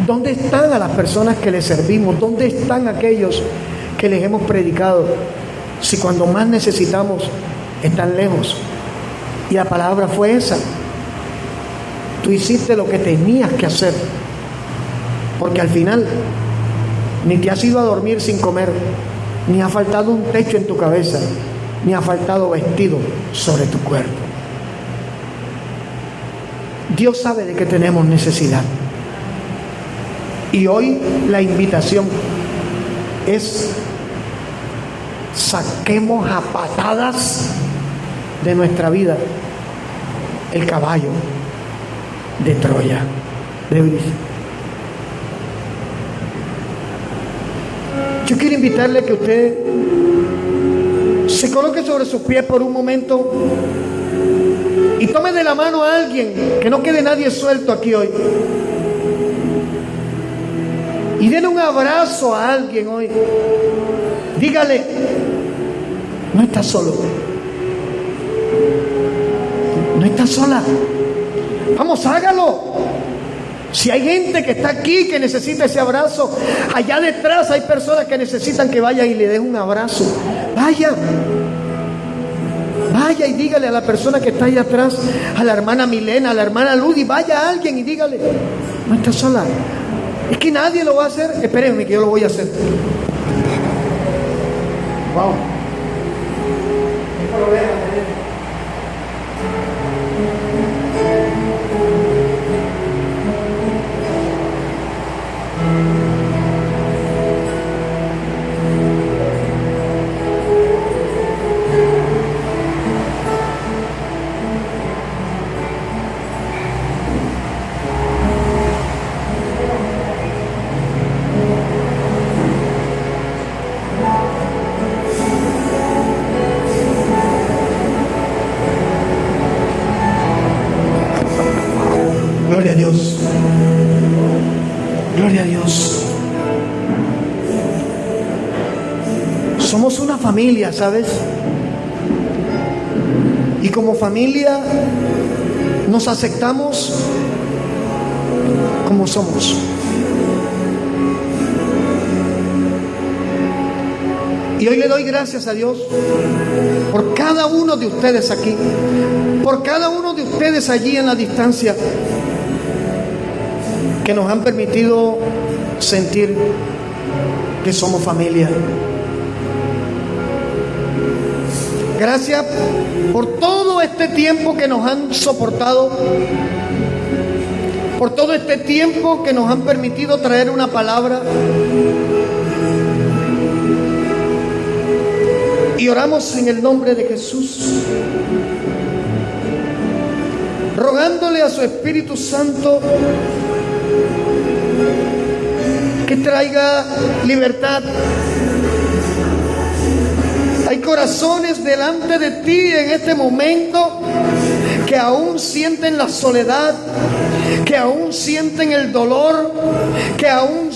¿Dónde están a las personas que les servimos? ¿Dónde están aquellos que les hemos predicado? Si cuando más necesitamos están lejos. Y la palabra fue esa. Tú hiciste lo que tenías que hacer, porque al final ni te has ido a dormir sin comer, ni ha faltado un techo en tu cabeza, ni ha faltado vestido sobre tu cuerpo. Dios sabe de qué tenemos necesidad. Y hoy la invitación es: saquemos a patadas de nuestra vida el caballo de Troya. Yo quiero invitarle a que usted se coloque sobre sus pies por un momento y tome de la mano a alguien, que no quede nadie suelto aquí hoy, y denle un abrazo a alguien hoy. Dígale: no estás solo, no estás sola. Vamos, hágalo. Si hay gente que está aquí que necesita ese abrazo, allá detrás hay personas que necesitan que vaya y le dé un abrazo. Vaya y dígale a la persona que está allá atrás, a la hermana Milena, a la hermana Ludi, vaya a alguien y dígale: no estás sola. Es que nadie lo va a hacer. Espérenme que yo lo voy a hacer. Wow. Gloria a Dios. Gloria a Dios. Somos una familia, ¿sabes? Y como familia nos aceptamos como somos. Y hoy le doy gracias a Dios por cada uno de ustedes aquí, por cada uno de ustedes allí en la distancia, que nos han permitido sentir que somos familia. Gracias por todo este tiempo que nos han soportado, por todo este tiempo que nos han permitido traer una palabra. Y oramos en el nombre de Jesús, rogándole a su Espíritu Santo que traiga libertad. Hay corazones delante de ti en este momento que aún sienten la soledad, que aún sienten el dolor, que aún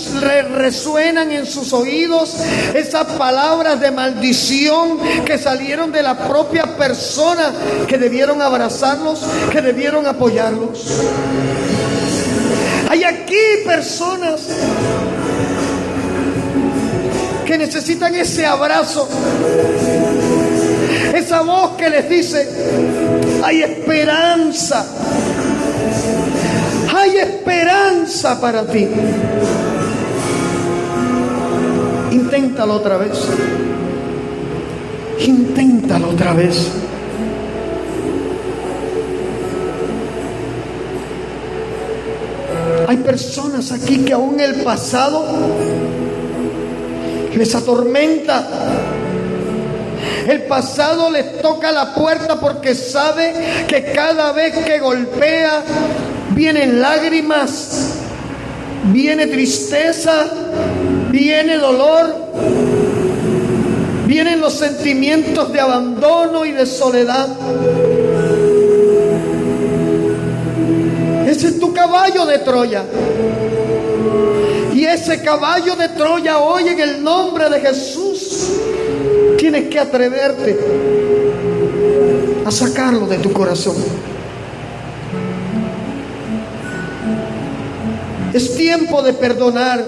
resuenan en sus oídos esas palabras de maldición que salieron de la propia persona que debieron abrazarlos, que debieron apoyarlos. Hay aquí personas que necesitan ese abrazo, esa voz que les dice: hay esperanza, hay esperanza para ti. Inténtalo otra vez, inténtalo otra vez. Hay personas aquí que aún el pasado les atormenta. El pasado les toca la puerta porque sabe que cada vez que golpea vienen lágrimas, viene tristeza, viene dolor, vienen los sentimientos de abandono y de soledad. Ese es tu caballo de Troya. Y ese caballo de Troya hoy, en el nombre de Jesús, tienes que atreverte a sacarlo de tu corazón. Es tiempo de perdonar.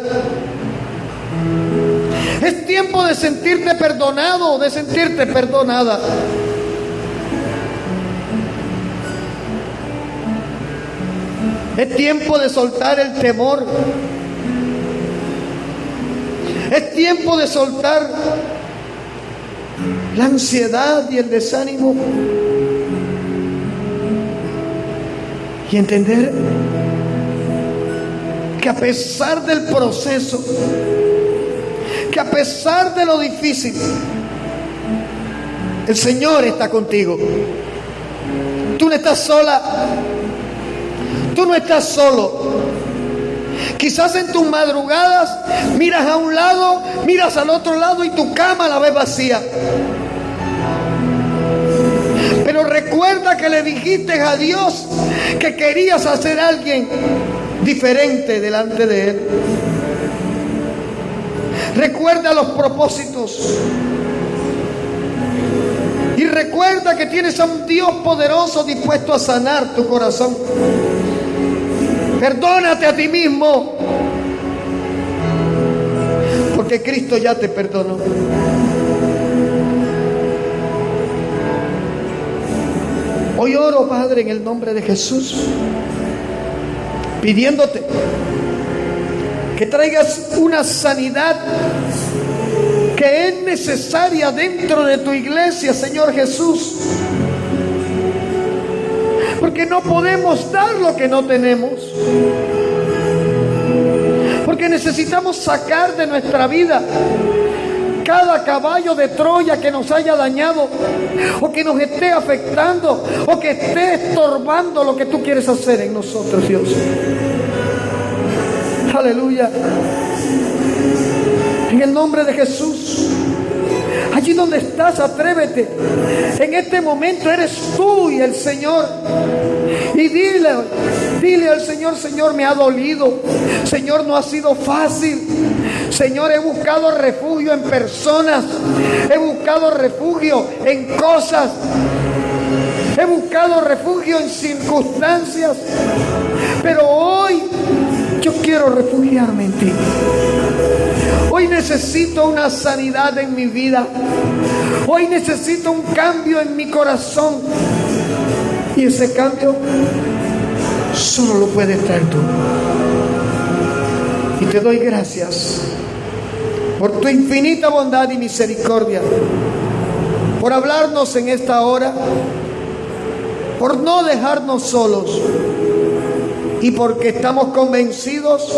Es tiempo de sentirte perdonado, de sentirte perdonada. Es tiempo de soltar el temor. Es tiempo de soltar la ansiedad y el desánimo. Y entender que a pesar del proceso, que a pesar de lo difícil, el Señor está contigo. Tú no estás sola. Tú no estás solo. Quizás en tus madrugadas miras a un lado, miras al otro lado y tu cama la ves vacía. Pero recuerda que le dijiste a Dios que querías hacer a alguien diferente delante de Él. Recuerda los propósitos. Y recuerda que tienes a un Dios poderoso dispuesto a sanar tu corazón. Perdónate a ti mismo, porque Cristo ya te perdonó. Hoy oro, Padre, en el nombre de Jesús, pidiéndote que traigas una sanidad que es necesaria dentro de tu iglesia, Señor Jesús. Porque no podemos dar lo que no tenemos. Porque necesitamos sacar de nuestra vida cada caballo de Troya que nos haya dañado, o que nos esté afectando, o que esté estorbando lo que tú quieres hacer en nosotros, Dios. Aleluya. En el nombre de Jesús. Allí donde estás, atrévete. En este momento eres tú y el Señor. Y dile al Señor: Señor, me ha dolido. Señor, no ha sido fácil. Señor, he buscado refugio en personas. He buscado refugio en cosas. He buscado refugio en circunstancias. Pero hoy yo quiero refugiarme en ti. Hoy necesito una sanidad en mi vida. Hoy necesito un cambio en mi corazón. Y ese cambio solo lo puedes traer tú. Y te doy gracias por tu infinita bondad y misericordia, por hablarnos en esta hora, por no dejarnos solos, y porque estamos convencidos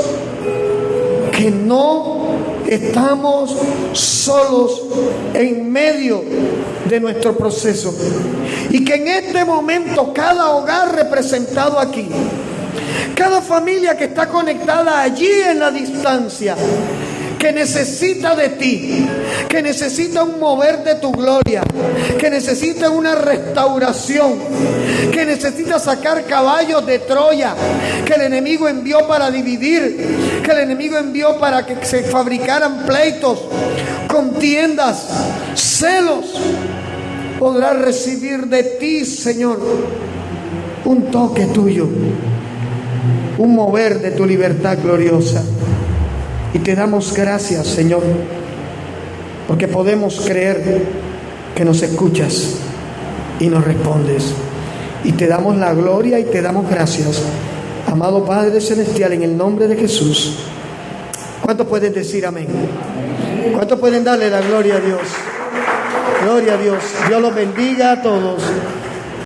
que no estamos solos en medio de nuestro proceso, y que en este momento cada hogar representado aquí, cada familia que está conectada allí en la distancia, que necesita de ti, que necesita un mover de tu gloria, que necesita una restauración, que necesita sacar caballos de Troya que el enemigo envió para dividir, que el enemigo envió para que se fabricaran pleitos, contiendas, celos, podrá recibir de ti, Señor, un toque tuyo, un mover de tu libertad gloriosa. Y te damos gracias, Señor, porque podemos creer que nos escuchas y nos respondes. Y te damos la gloria y te damos gracias, amado Padre Celestial, en el nombre de Jesús. ¿Cuántos pueden decir amén? ¿Cuántos pueden darle la gloria a Dios? Gloria a Dios. Dios los bendiga a todos.